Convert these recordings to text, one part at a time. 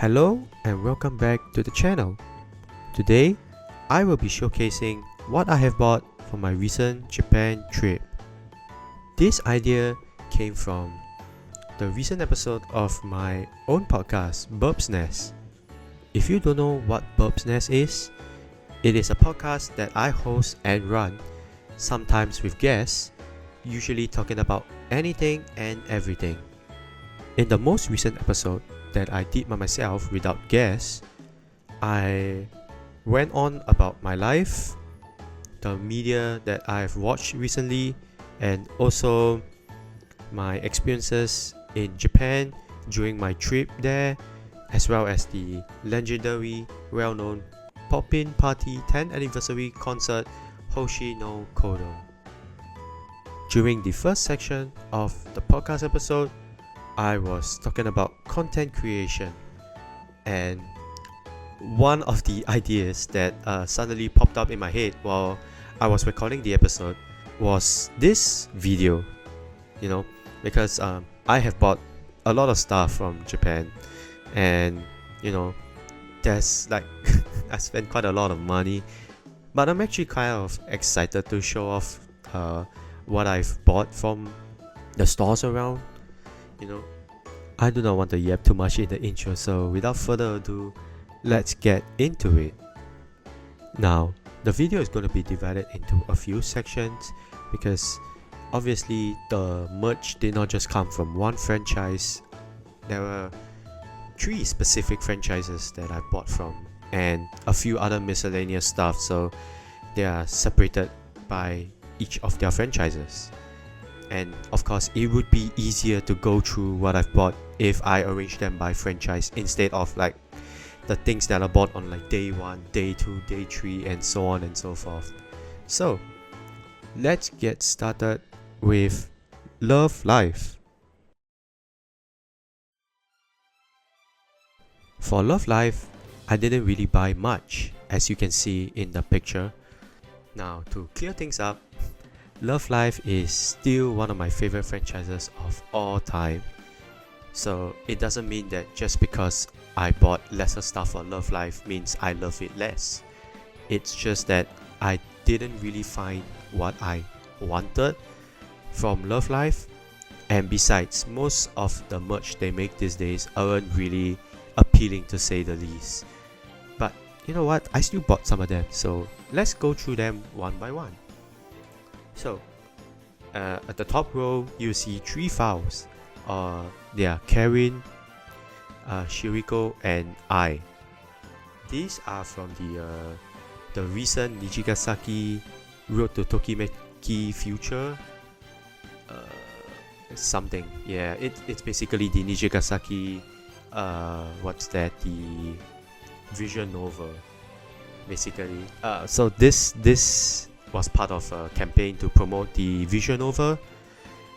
Hello and welcome back to the channel. Today, I will be showcasing what I have bought for my recent Japan trip. This idea came from the recent episode of my own podcast, Birb's Nest. If you don't know what Birb's Nest is, it is a podcast that I host and run, sometimes with guests, usually talking about anything and everything. In the most recent episode that I did by myself without guests, I went on about my life, the media that I've watched recently, and also my experiences in Japan during my trip there, as well as the legendary, well-known Poppin'Party 10th anniversary concert Hoshi no Kodou. During the first section of the podcast episode, I was talking about content creation, and one of the ideas that suddenly popped up in my head while I was recording the episode was this video, because I have bought a lot of stuff from Japan, and there's like I spent quite a lot of money, but I'm actually kind of excited to show off what I've bought from the stores around. I do not want to yap too much in the intro, so without further ado, let's get into it. Now, the video is going to be divided into a few sections because obviously the merch did not just come from one franchise. There were 3 specific franchises that I bought from and a few other miscellaneous stuff, so they are separated by each of their franchises. And of course, it would be easier to go through what I've bought if I arrange them by franchise instead of like the things that I bought on like day 1, day 2, day 3, and so on and so forth. So let's get started with Love Live. For Love Live, I didn't really buy much, as you can see in the picture. Now, to clear things up, Love Live is still one of my favorite franchises of all time. So it doesn't mean that just because I bought lesser stuff for Love Live means I love it less. It's just that I didn't really find what I wanted from Love Live, and besides, most of the merch they make these days aren't really appealing, to say the least. But you know what, I still bought some of them, so let's go through them one by one. So, at the top row, you see 3 files. They are Karin, Shiriko, and I. These are from the recent Nijigasaki Road to Tokimeki Future something. Yeah, it's basically the Nijigasaki, the visual novel, basically. So this was part of a campaign to promote the visual novel,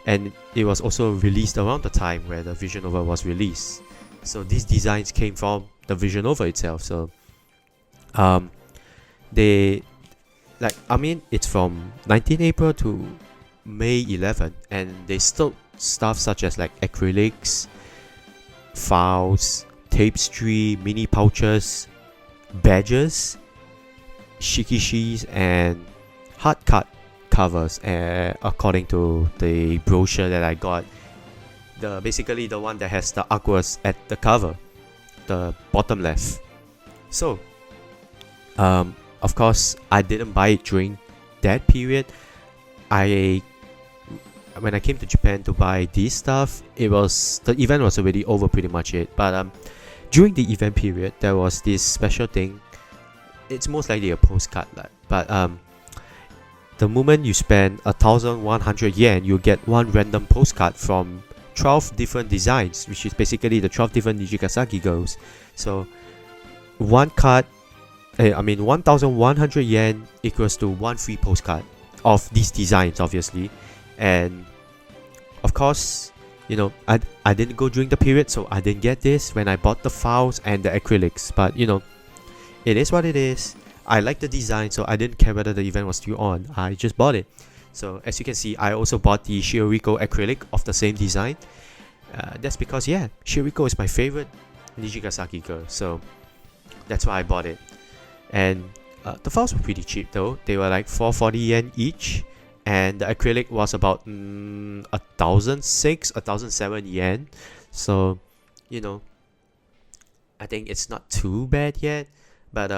and it was also released around the time where the visual novel was released. So these designs came from the visual novel itself. So it's from 19 April to May 11, and they still stuff such as like acrylics, files, tapestry, mini pouches, badges, shikishis, and hard cut covers, according to the brochure that I got. Basically the one that has the artworks at the cover, the bottom left. So of course I didn't buy it during that period. When I came to Japan to buy this stuff, the event was already over, pretty much it. But during the event period, there was this special thing. It's most likely a postcard, but the moment you spend 1,100 yen, you get one random postcard from 12 different designs, which is basically the 12 different Nijigasaki girls. So one card, 1,100 yen equals to one free postcard of these designs, obviously. And of course, I didn't go during the period, so I didn't get this when I bought the files and the acrylics. But it is what it is. I like the design, so I didn't care whether the event was still on. I just bought it. So as you can see, I also bought the Shiriko acrylic of the same design. That's because Shiriko is my favorite Nijigasaki girl, so that's why I bought it. And the files were pretty cheap though. They were like 440 yen each, and the acrylic was about 1,006, 1,007 yen. So, you know, I think it's not too bad yet. But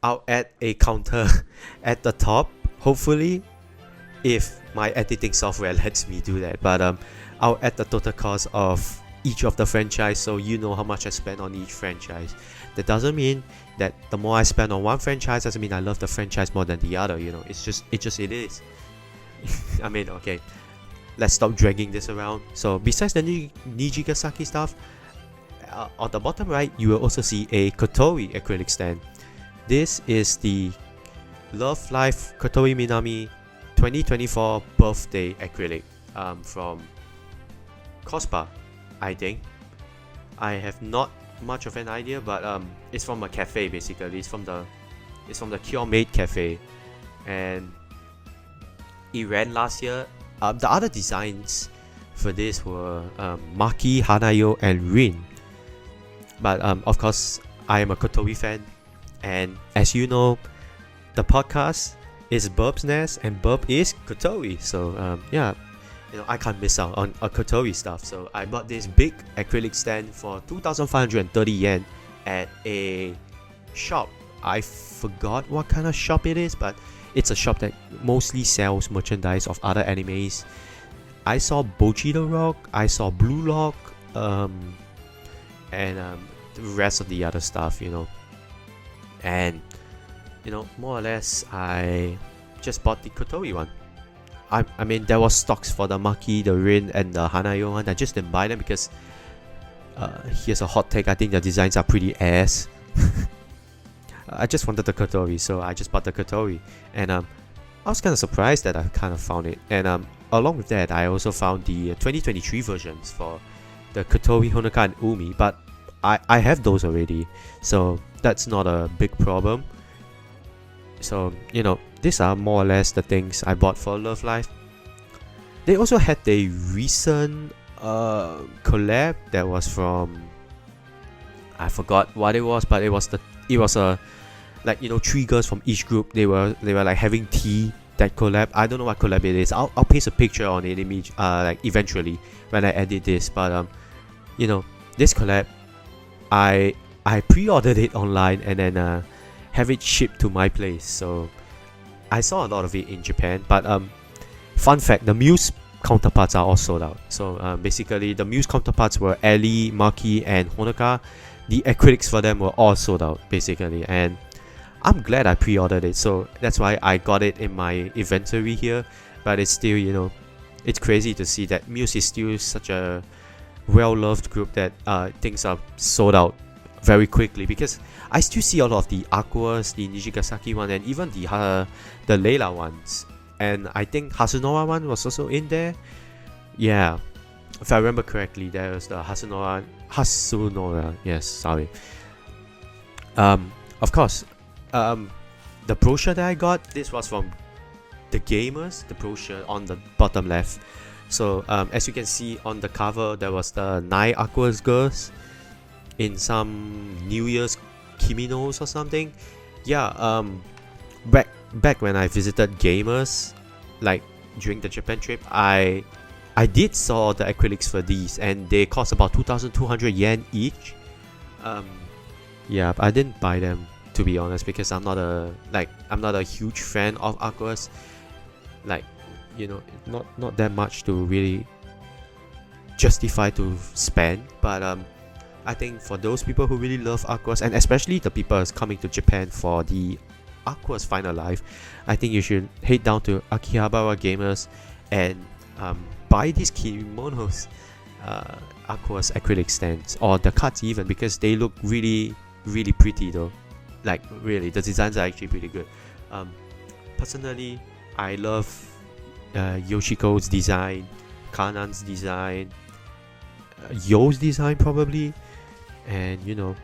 I'll add a counter at the top, hopefully, if my editing software lets me do that. But I'll add the total cost of each of the franchise, so you know how much I spend on each franchise. That doesn't mean that the more I spend on one franchise doesn't mean I love the franchise more than the other. You know, it is. I mean, okay, let's stop dragging this around. So besides the Nijigasaki stuff, on the bottom right you will also see a Kotori acrylic stand. This is the Love Life Kotori Minami 2024 birthday acrylic from Cospa, I think. I have not much of an idea, but it's from a cafe basically. It's from the Cure Made cafe, and it ran last year. The other designs for this were Maki, Hanayo, and Rin. But of course, I am a Kotori fan, and as you know, the podcast is Birb's Nest, and Birb is Kotori. So yeah, you know, I can't miss out on a Kotori stuff. So I bought this big acrylic stand for 2,530 yen at a shop. I forgot what kind of shop it is, but it's a shop that mostly sells merchandise of other animes. I saw Bochi the Rock, I saw Blue Lock, and the rest of the other stuff, you know. And you know, more or less, I just bought the Kotori one. I mean, there was stocks for the Maki, the Rin, and the Hanayo one. I just didn't buy them because here's a hot take. I think the designs are pretty ass. I just wanted the Kotori, so I just bought the Kotori. And I was kind of surprised that I kind of found it. And along with that, I also found the 2023 versions for the Kotori, Honoka, and Umi. But I have those already, so that's not a big problem. So, you know, these are more or less the things I bought for Love Life. They also had a recent collab that was from, I forgot what it was, but it was a, like, you know, 3 girls from each group. They were like having tea. That collab, I don't know what collab it is. I'll paste a picture on it image like eventually when I edit this. But you know, this collab, I pre-ordered it online and then have it shipped to my place. So I saw a lot of it in Japan. But fun fact, the Muse counterparts are all sold out. So basically, the Muse counterparts were Ellie, Maki, and Honoka. The acrylics for them were all sold out basically, and I'm glad I pre-ordered it. So that's why I got it in my inventory here. But it's still, you know, it's crazy to see that Muse is still such a well-loved group that things are sold out very quickly, because I still see a lot of the Aquas, the Nijigasaki one, and even the Layla ones. And I think Hasunora one was also in there. Yeah, if I remember correctly, there was the Hasunora. Yes, sorry. Of course, the brochure that I got, this was from the Gamers, the brochure on the bottom left. So as you can see on the cover, there was the 9 Aquas girls in some New Year's kimonos or something. Yeah, back when I visited Gamers, like during the Japan trip, I did saw the acrylics for these, and they cost about 2,200 yen each. Yeah, but I didn't buy them, to be honest, because I'm not a huge fan of Aquas. Like, you know, not that much to really justify to spend. But I think for those people who really love Aquas, and especially the people coming to Japan for the Aqua's Final Life, I think you should head down to Akihabara Gamers and buy these kimonos, Aqua's acrylic stands, or the cards even, because they look really, really pretty though. Like, really, the designs are actually pretty good. Personally, I love Yoshiko's design, Kanan's design, Yo's design probably, and you know,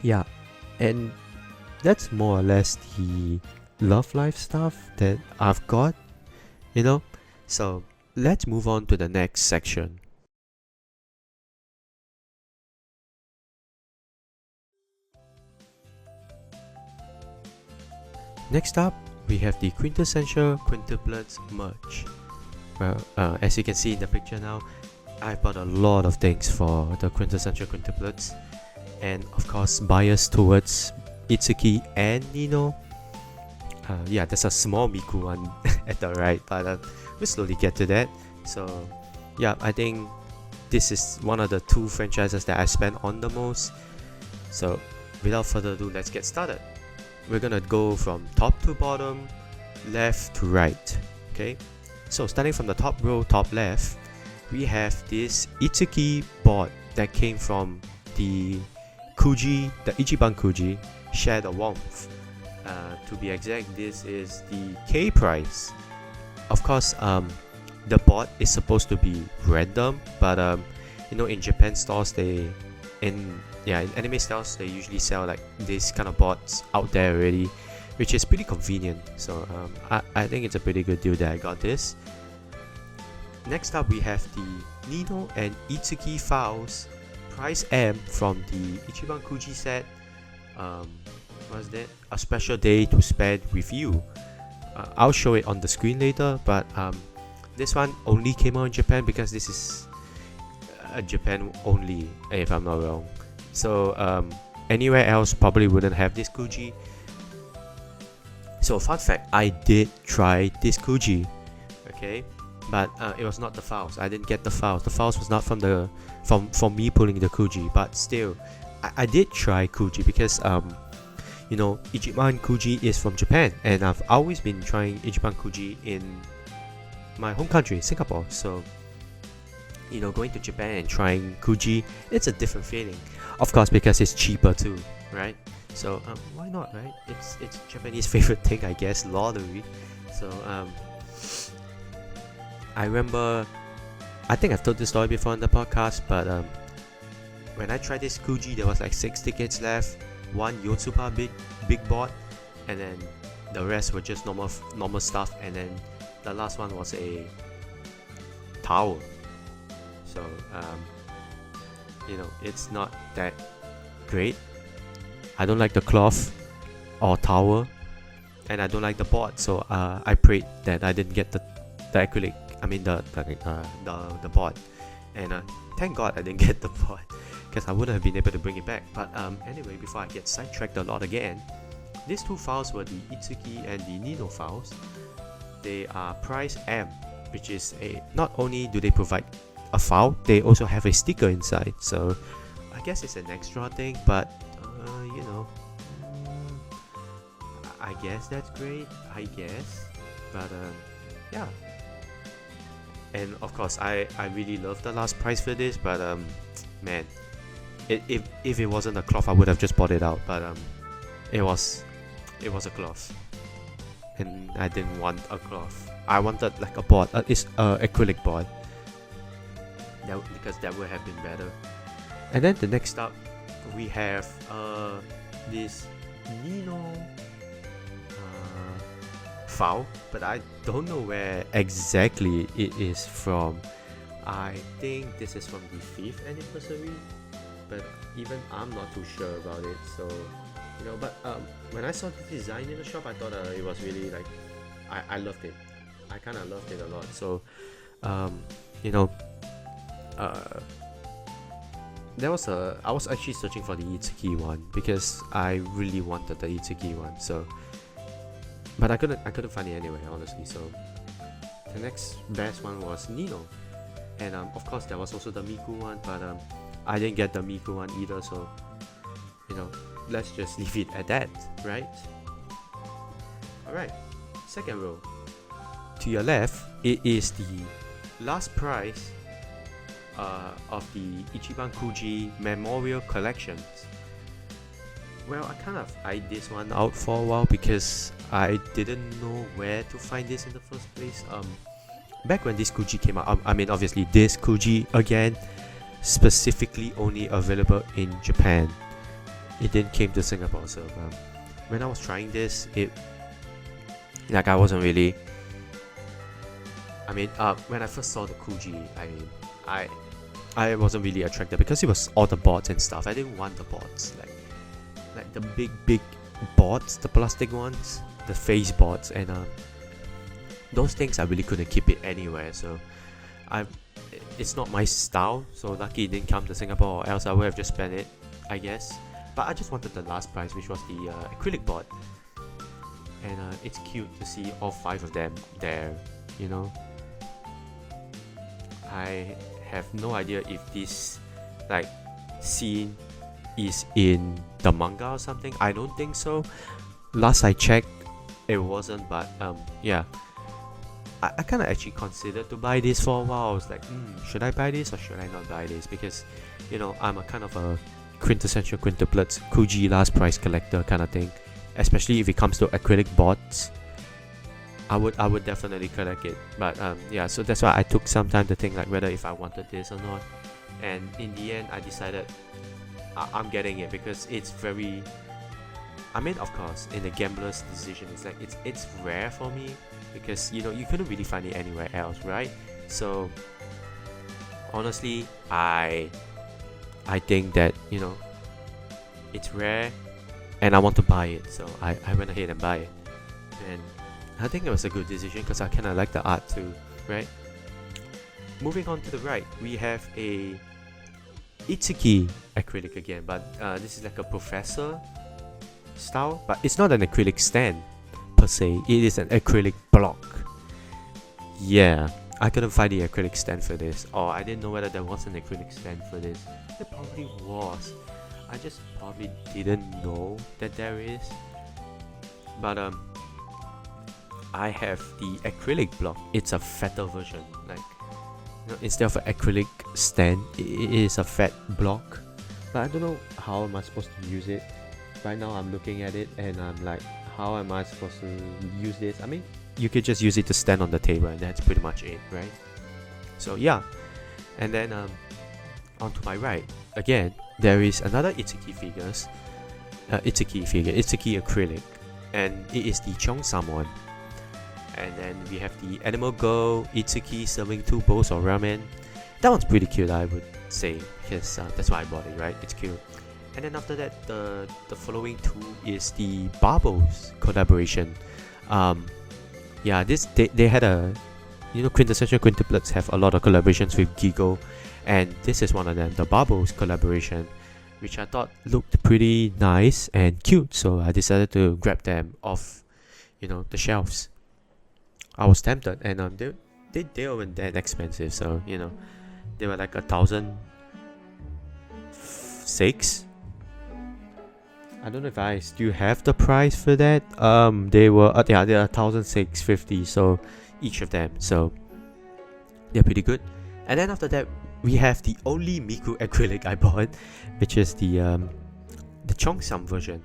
yeah, and that's more or less the Love Life stuff that I've got, you know. So let's move on to the next section. Next up, we have the Quintessential Quintuplets merch. Well, as you can see in the picture now, I bought a lot of things for the Quintessential Quintuplets, and of course biased towards Itsuki and Nino. Yeah, there's a small Miku one at the right, but we'll slowly get to that. So yeah, I think this is one of the two franchises that I spent on the most. So without further ado, let's get started. We're gonna go from top to bottom, left to right. Okay, so starting from the top row, top left, we have this Itsuki board that came from the Kuji, the Ichiban Kuji, Share the Warmth. To be exact, this is the K price. Of course, the board is supposed to be random, but you know, in Japan stores, in anime stores, they usually sell like this kind of boards out there already, which is pretty convenient. So I think it's a pretty good deal that I got this. Next up, we have the Nino and Itsuki files, price M, from the Ichiban Kuji set. What's that? A special day to spend with you. I'll show it on the screen later, but this one only came out in Japan because this is Japan only, if I'm not wrong. So anywhere else probably wouldn't have this Kuji. So fun fact, I did try this Kuji, okay, but it was not the files. I didn't get the files. The files was not from me pulling the Kuji, but still, I did try Kuji because you know, Ichiban Kuji is from Japan, and I've always been trying Ichiban Kuji in my home country, Singapore. So, you know, going to Japan and trying Kuji, it's a different feeling. Of course, because it's cheaper too, right? So why not, right? It's Japanese favorite thing, I guess, lottery. So I remember, I think I've told this story before on the podcast, but when I tried this Kuji, there was like 6 tickets left. One Yotsuba big board, and then the rest were just normal stuff, and then the last one was a tower. So you know, it's not that great. I don't like the cloth or tower, and I don't like the board. So I prayed that I didn't get the acrylic. I mean the board, and thank God I didn't get the board, because I wouldn't have been able to bring it back. But anyway, before I get sidetracked a lot again, these two files were the Itsuki and the Nino files. They are price M, which is not only do they provide a file, they also have a sticker inside. So I guess it's an extra thing, but you know, I guess that's great, I guess. But yeah. And of course, I really love the last price for this, but man, if it wasn't a cloth, I would have just bought it out. But it was a cloth, and I didn't want a cloth. I wanted like a board, it's acrylic board. Because that would have been better. And then the next up, we have this Nino file, but I don't know where exactly it is from. I think this is from the 5th anniversary, but even I'm not too sure about it. So, you know, but when I saw the design in the shop, I thought it was really like, I loved it. I kind of loved it a lot. So, you know, I was actually searching for the Itsuki one because I really wanted the Itsuki one. So, but I couldn't find it anywhere, honestly. So the next best one was Nino, and of course there was also the Miku one, but I didn't get the Miku one either. So, you know, let's just leave it at that, right? Alright, second row. To your left, it is the last prize of the Ichiban Kuji Memorial Collections. Well, I kind of eyed this one out for a while because I didn't know where to find this in the first place. Back when this Kuji came out, I mean obviously this Kuji again, specifically only available in Japan. It didn't came to Singapore, so when I was trying this, like I wasn't really. I mean, when I first saw the Kuji, I wasn't really attracted because it was all the boards and stuff. I didn't want the boards, like the big boards, the plastic ones. the face boards, and those things I really couldn't keep it anywhere. So it's not my style. So lucky it didn't come to Singapore, or else I would have just spent it, I guess. But I just wanted the last prize, which was the acrylic board, and it's cute to see all 5 of them there. You know, I have no idea if this like scene is in the manga or something. I don't think so. Last I checked, it wasn't. But yeah, I kind of actually considered to buy this for a while. I was like, should I buy this or should I not buy this? Because, you know, I'm a kind of a quintessential quintuplets Kuji last price collector kind of thing. Especially if it comes to acrylic boards, I would definitely collect it. But yeah, so that's why I took some time to think like whether if I wanted this or not. And in the end, I decided I'm getting it because it's very. I mean, of course, in the gambler's decision, it's like it's rare for me because, you know, you couldn't really find it anywhere else, right? So honestly, I think that, you know, it's rare and I want to buy it, so I went ahead and buy it, and I think it was a good decision because I kind of like the art too, right? Moving on to the right, we have a Itsuki acrylic again, but this is like a professor style, but it's not an acrylic stand per se, it is an acrylic block. Yeah, I couldn't find the acrylic stand for this, or I didn't know whether there was an acrylic stand for this. There probably was, I just probably didn't know that there is. But I have the acrylic block. It's a fatter version, like, you know, instead of an acrylic stand, it is a fat block. But I don't know how am I supposed to use it. Right now I'm looking at it and I'm like, how am I supposed to use this? I mean, you could just use it to stand on the table and that's pretty much it, right? So yeah, and then on to my right, again, there is another Itsuki figures, Itsuki acrylic, and it is the Cheongsam one. And then we have the Animal Girl Itsuki serving 2 bowls of ramen. That one's pretty cute, I would say, because that's why I bought it, right? It's cute. And then after that, the following 2 is the Bubbles collaboration. Yeah, they had a, you know, Quintessential Quintuplets have a lot of collaborations with Gigo, and this is one of them, the Bubbles collaboration, which I thought looked pretty nice and cute, so I decided to grab them off, you know, the shelves. I was tempted, and they weren't that expensive, so, you know, they were like 1,006. I don't know if I still have the price for that. They were they're 1,650, so each of them, so they're pretty good. And then after that, we have the only Miku acrylic I bought, which is the Cheongsam version.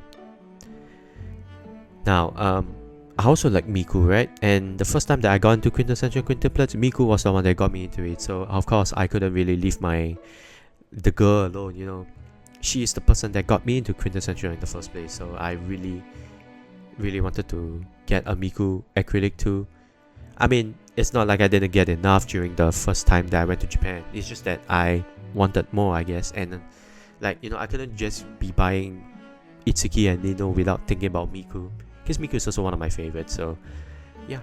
Now, I also like Miku, right? And the first time that I got into Quintessential Quintuplets, Miku was the one that got me into it. So of course, I couldn't really leave the girl alone, you know. She is the person that got me into Quintessential in the first place. So I really, really wanted to get a Miku acrylic too. I mean, it's not like I didn't get enough during the first time that I went to Japan. It's just that I wanted more, I guess. And like, you know, I couldn't just be buying Itsuki and Nino without thinking about Miku, because Miku is also one of my favorites. So yeah.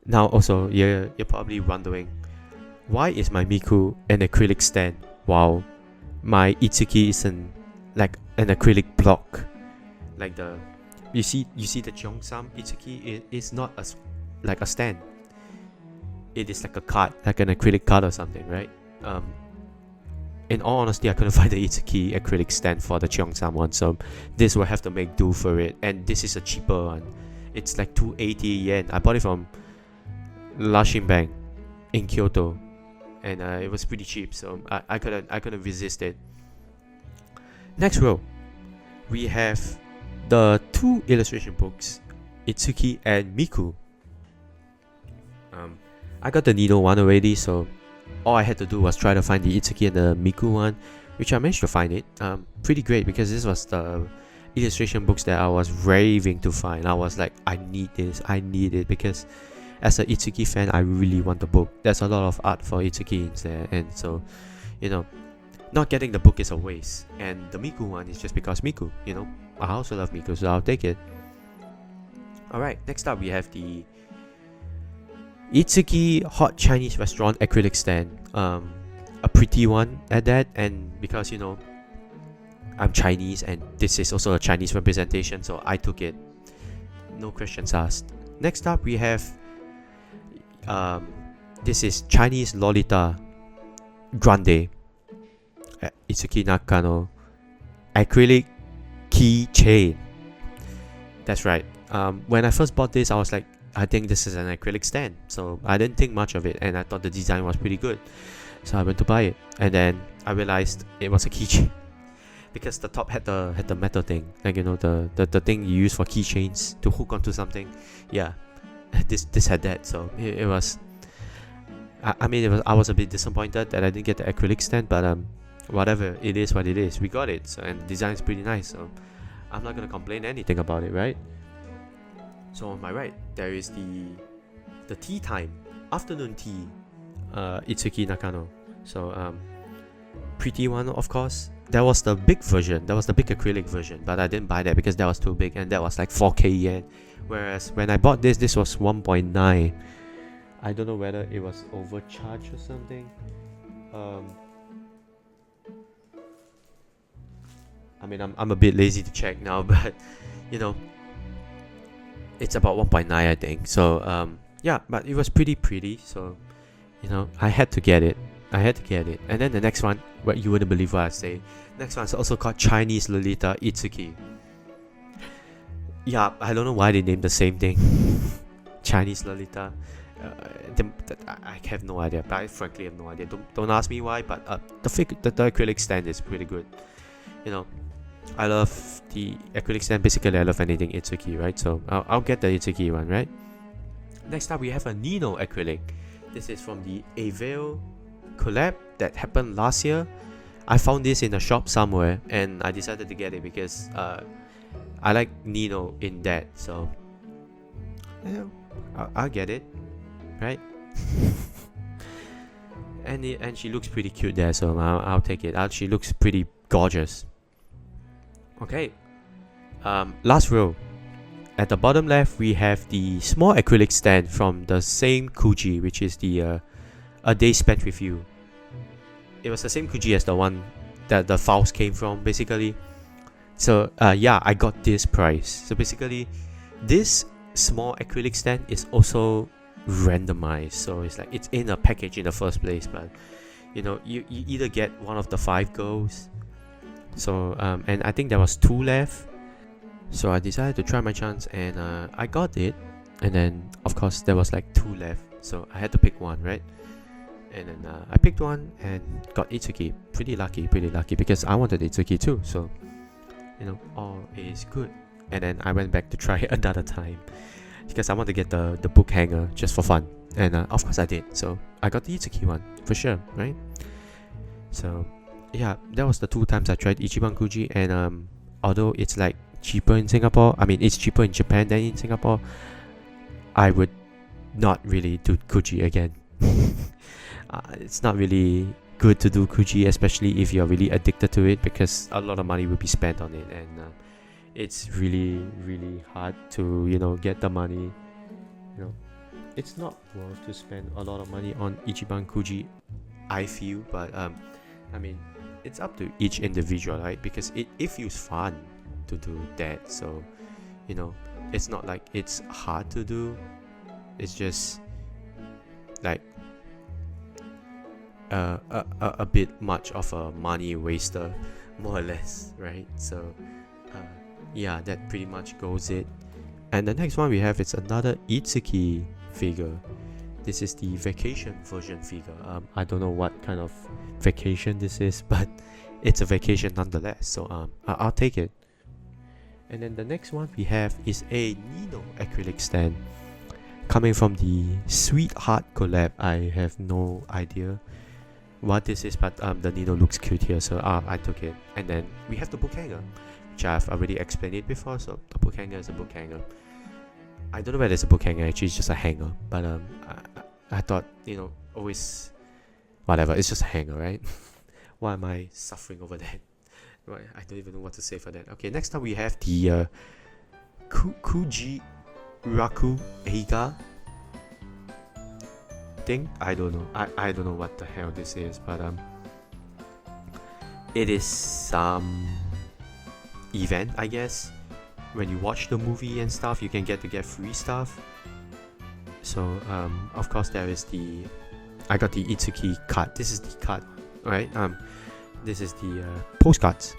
Now also, you're probably wondering, why is my Miku an acrylic stand while my Itsuki is an acrylic block? Like you see the Cheongsam Itsuki, it is not like a stand. It is like a card, like an acrylic card or something, right? In all honesty, I couldn't find the Itsuki acrylic stand for the Cheongsam one, so this will have to make do for it. And this is a cheaper one. It's like 280 yen. I bought it from Lashin Bank in Kyoto, and it was pretty cheap, so I couldn't resist it. Next row, we have the 2 illustration books, Itsuki and Miku. I got the Nino one already, so all I had to do was try to find the Itsuki and the Miku one, which I managed to find it. Pretty great, because this was the illustration books that I was raving to find. I was like, I need this, I need it, because as an Itsuki fan, I really want the book. There's a lot of art for Itsuki in there, and so, you know, not getting the book is a waste. And the Miku one is just because Miku, you know, I also love Miku, so I'll take it. Alright, next up we have the Itsuki Hot Chinese Restaurant acrylic stand. A pretty one at that, and because I'm Chinese and this is also a Chinese representation, so I took it. No questions asked. Next up we have this is Chinese Lolita Grande Itsuki Nakano acrylic keychain. That's right. When I first bought this, I was like, I think this is an acrylic stand, so I didn't think much of it, and I thought the design was pretty good, so I went to buy it, and then I realized it was a keychain because the top had the metal thing, like the thing you use for keychains to hook onto something. Yeah, this had that, so it was. I mean, I was a bit disappointed that I didn't get the acrylic stand, but whatever, it is what it is. We got it, so, and the design is pretty nice, so I'm not gonna complain anything about it, right? So on my right, there is the tea time, afternoon tea, Itsuki Nakano. So pretty one, of course. That was the big version, that was the big acrylic version, but I didn't buy that because that was too big, and that was like 4k yen. Whereas when I bought this was 1.9. I don't know whether it was overcharged or something. I mean, I'm a bit lazy to check now, but it's about 1.9, I think. So yeah, but it was pretty. So I had to get it. And then the next one, what you wouldn't believe what I say. Next one is also called Chinese Lolita Itsuki. Yeah, I don't know why they named the same thing. Chinese Lolita. I have no idea. But I frankly have no idea. Don't ask me why. But the acrylic stand is pretty good. I love the acrylic stand. Basically, I love anything Itsuki, right? So I'll get the Itsuki one, right? Next up, we have a Nino acrylic. This is from the Avail collab that happened last year. I found this in a shop somewhere, and I decided to get it because I like Nino in that. So I'll get it, right? and she looks pretty cute there, so I'll take it. She looks pretty gorgeous. Okay, last row. At the bottom left, we have the small acrylic stand from the same Kuji, which is the A Day Spent With You. It was the same Kuji as the one that the files came from, basically. So yeah, I got this price. So basically, this small acrylic stand is also randomized, so it's like it's in a package in the first place, but you either get one of the 5 girls. So and I think there was 2 left, so I decided to try my chance, and I got it. And then of course there was like 2 left, so I had to pick one, right? And then I picked one and got Itsuki. Pretty lucky because I wanted Itsuki too, so all is good. And then I went back to try another time because I want to get the book hanger just for fun, and of course I did. So I got the Itsuki one for sure, right? So yeah, that was the 2 times I tried Ichiban Kuji, and although it's like cheaper in Singapore, I mean it's cheaper in Japan than in Singapore, I would not really do Kuji again. It's not really good to do Kuji, especially if you're really addicted to it, because a lot of money will be spent on it, and it's really hard to get the money. It's not worth to spend a lot of money on Ichiban Kuji, I feel, but I mean it's up to each individual, right? Because it feels fun to do that, so it's not like it's hard to do. It's just like a bit much of a money waster, more or less, right? So yeah, that pretty much goes it. And the next one we have is another Itsuki figure. This is the vacation version figure. I don't know what kind of vacation this is, but it's a vacation nonetheless, so I'll take it. And then the next one we have is a Nino acrylic stand coming from the Sweetheart collab. I have no idea what this is, but the Nino looks cute here, so I took it. And then we have the book hanger, which I've already explained it before. So the book hanger is a book hanger. I don't know whether it's a book hanger, actually it's just a hanger, but I thought always whatever, it's just a hanger, right? Why am I suffering over that? I don't even know what to say for that. Okay, next up we have the Kuji Raku Eiga thing. I don't know. I don't know what the hell this is, but it is some event, I guess. When you watch the movie and stuff, you can get free stuff. So of course there is the, I got the Itsuki card. This is the card, right? This is the postcards.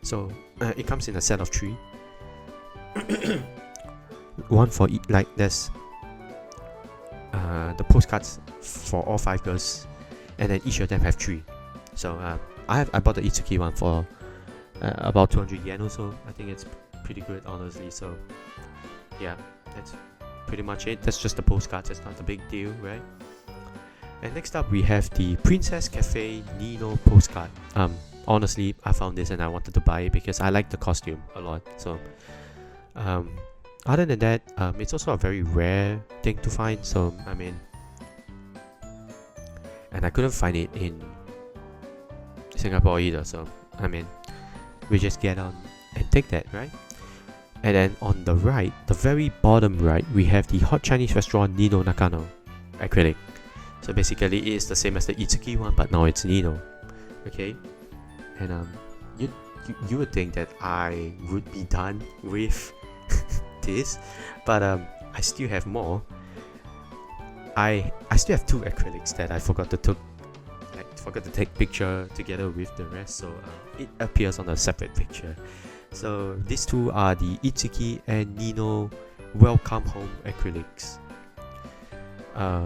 So it comes in a set of 3. One for like there's the postcards for all 5 girls, and then each of them have 3. So I bought the Itsuki one for about 200 yen or so. I think it's pretty good, honestly. So yeah, that's pretty much it. That's just the postcards. It's not a big deal, right? And next up we have the Princess Cafe Nino postcard. Honestly, I found this and I wanted to buy it because I like the costume a lot. So other than that, it's also a very rare thing to find. So I mean, and I couldn't find it in Singapore either. So I mean, we just get on and take that, right? And then on the right, the very bottom right, we have the Hot Chinese Restaurant Nino Nakano acrylic. So basically it is the same as the Itsuki one, but now it's Nino. Okay? And you would think that I would be done with this, but I still have more. I still have 2 acrylics that I forgot to take picture together with the rest, so it appears on a separate picture. So these 2 are the Itsuki and Nino Welcome Home acrylics.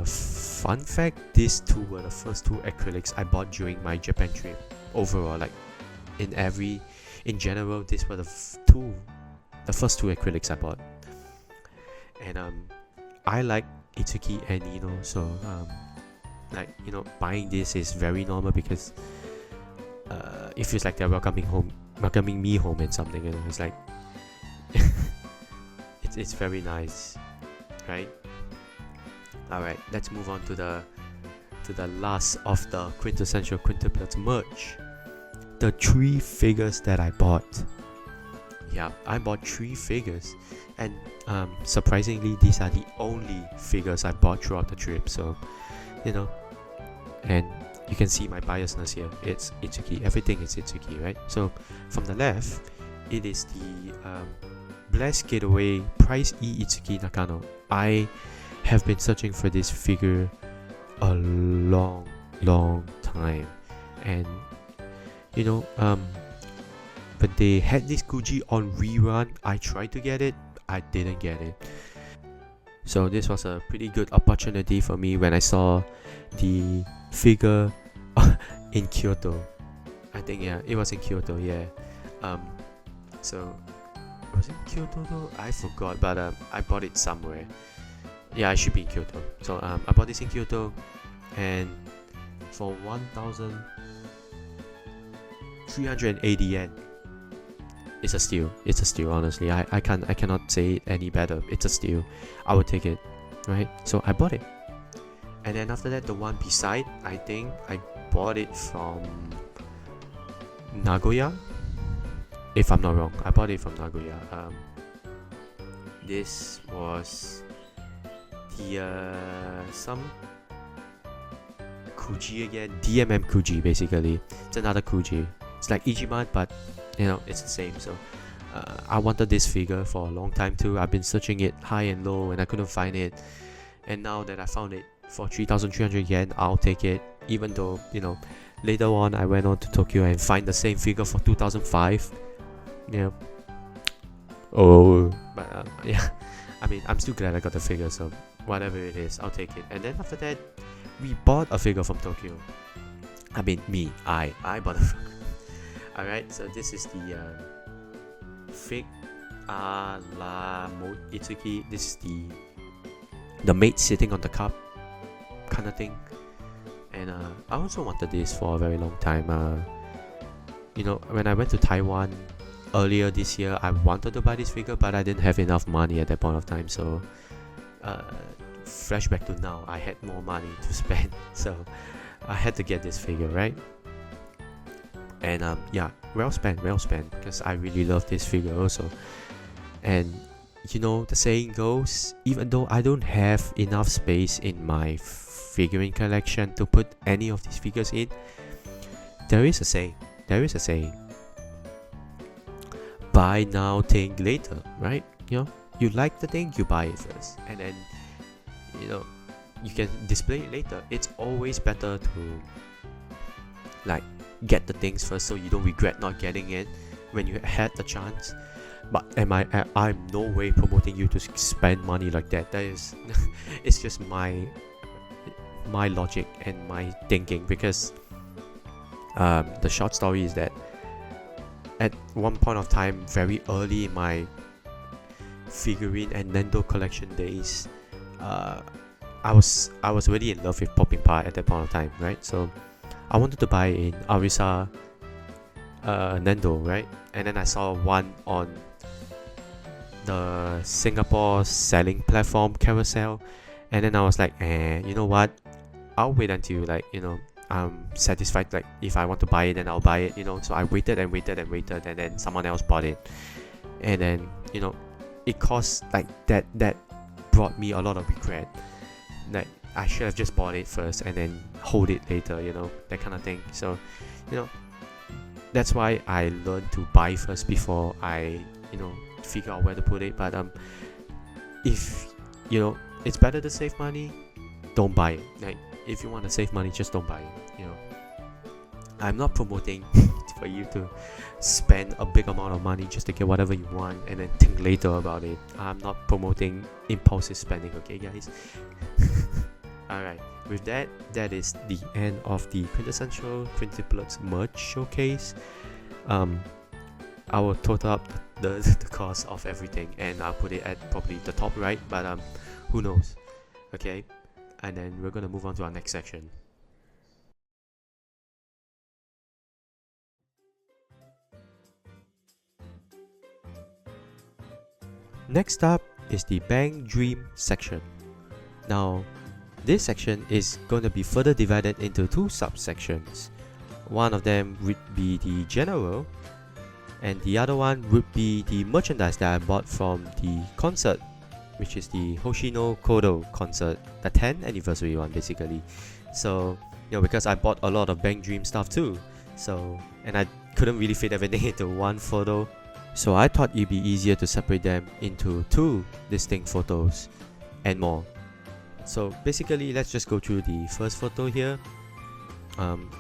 Fun fact, these 2 were the first 2 acrylics I bought during my Japan trip. Overall, like in general, these were the first 2 acrylics I bought. And I like Itsuki and Nino, so like, you know, buying this is very normal because it feels like they're welcoming me home and something, you know. It's like it's very nice, right? Alright, let's move on to the last of the Quintessential Quintuplets merch. The 3 figures that I bought. Yeah, I bought 3 figures, and surprisingly, these are the only figures I bought throughout the trip. So, you know, and you can see my biasness here. It's Itsuki. Everything is Itsuki, right? So from the left, it is the Blessed Getaway Price E Itsuki Nakano. I have been searching for this figure a long time, and you know, but they had this Gucci on rerun. I tried to get it, I didn't get it. So this was a pretty good opportunity for me when I saw the figure in Kyoto. I think, yeah, it was in Kyoto, yeah. So was it Kyoto though? I forgot, but I bought it somewhere. Yeah, I should be in Kyoto. So I bought this in Kyoto, and for 1,380 yen. It's a steal. It's a steal, honestly. I cannot say it any better. It's a steal. I would take it, right? So I bought it. And then after that, the one beside, I think I bought it from Nagoya, if I'm not wrong. I bought it from Nagoya. This was the some Kuji again, DMM Kuji basically. It's another Kuji. It's like Ichiban, but you know, it's the same. So I wanted this figure for a long time too. I've been searching it high and low and I couldn't find it, and now that I found it for 3,300 yen, I'll take it. Even though, you know, later on I went on to Tokyo and find the same figure for 2,005. Yeah. Oh, but yeah, I mean, I'm still glad I got the figure, so whatever it is, I'll take it. And then after that, we bought a figure from Tokyo. I mean, I bought a figure. Alright, so this is the fake la mode Itsuki. This is the mate sitting on the cup kind of thing. And I also wanted this for a very long time. You know, when I went to Taiwan earlier this year, I wanted to buy this figure, but I didn't have enough money at that point of time. So flashback to now, I had more money to spend, so I had to get this figure, right? And yeah, well spent, because I really love this figure also. And you know, the saying goes, even though I don't have enough space in my figurine collection to put any of these figures in, there is a saying. Buy now, think later, right? You know, you like the thing, you buy it first, and then, you know, you can display it later. It's always better to like get the things first, so you don't regret not getting it when you had the chance. But I'm no way promoting you to spend money like that. That is it's just my logic and my thinking, because the short story is that at one point of time, very early in my figurine and Nendo collection days, I was really in love with Poppin'Party at that point of time, right? So I wanted to buy in Arisa Nendo, right? And then I saw one on the Singapore selling platform Carousel, and then I was like, you know what? I'll wait until, like, you know, I'm satisfied. Like, if I want to buy it, then I'll buy it, you know. So I waited, and then someone else bought it, and then, you know, it cost like that brought me a lot of regret. Like, I should have just bought it first and then hold it later, you know, that kind of thing. So, you know, that's why I learned to buy first before I, you know, figure out where to put it. But if, you know, it's better to save money, don't buy it. Like, if you want to save money, just don't buy it, you know. I'm not promoting for you to spend a big amount of money just to get whatever you want and then think later about it. I'm not promoting impulsive spending, okay, guys? Alright, with that, that is the end of the Quintessential Quintuplets merch showcase. I will total up the cost of everything, and I'll put it at probably the top right, but who knows, okay? And then we're gonna move on to our next section. Next up is the Bang Dream section. Now, this section is going to be further divided into two subsections. One of them would be the general, and the other one would be the merchandise that I bought from the concert, which is the Hoshi no Kodou concert, the 10th anniversary one, basically. So, you know, because I bought a lot of Bang Dream stuff too, so, and I couldn't really fit everything into one photo, so I thought it'd be easier to separate them into two distinct photos and more. So basically, let's just go through the first photo here.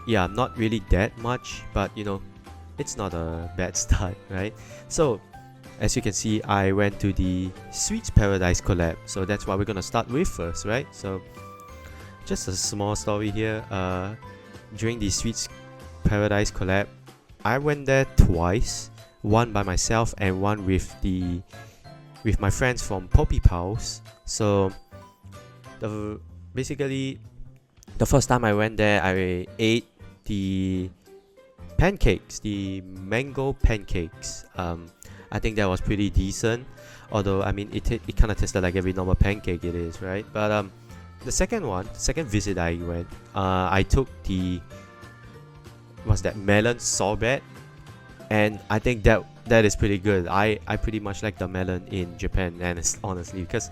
Yeah, not really that much, but you know, it's not a bad start, right? So as you can see, I went to the Sweets Paradise collab, so that's what we're gonna start with first, right? So just a small story here. During the Sweets Paradise collab, I went there twice, one by myself and one with my friends from Poppy Pals. So basically, the first time I went there, I ate the pancakes, the mango pancakes. I think that was pretty decent, although I mean it kind of tasted like every normal pancake it is, right? But the second visit I went, I took the melon sorbet, and I think that is pretty good. I pretty much like the melon in Japan, and honestly, because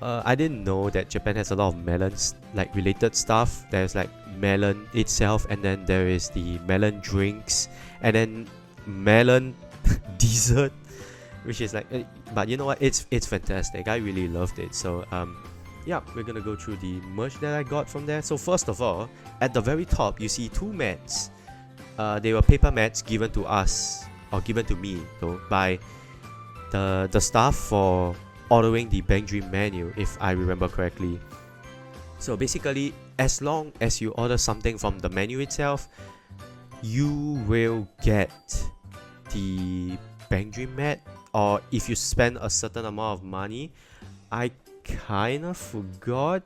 I didn't know that Japan has a lot of melons, like related stuff. There's like melon itself, and then there is the melon drinks, and then melon dessert, which is like, but you know what? It's fantastic. I really loved it. So yeah, we're gonna go through the merch that I got from there. So first of all, at the very top, you see two mats. They were paper mats given to us, or given to me though, by the staff for ordering the Bang Dream menu, if I remember correctly. So basically, as long as you order something from the menu itself, you will get the Bang Dream mat. Or if you spend a certain amount of money, I kind of forgot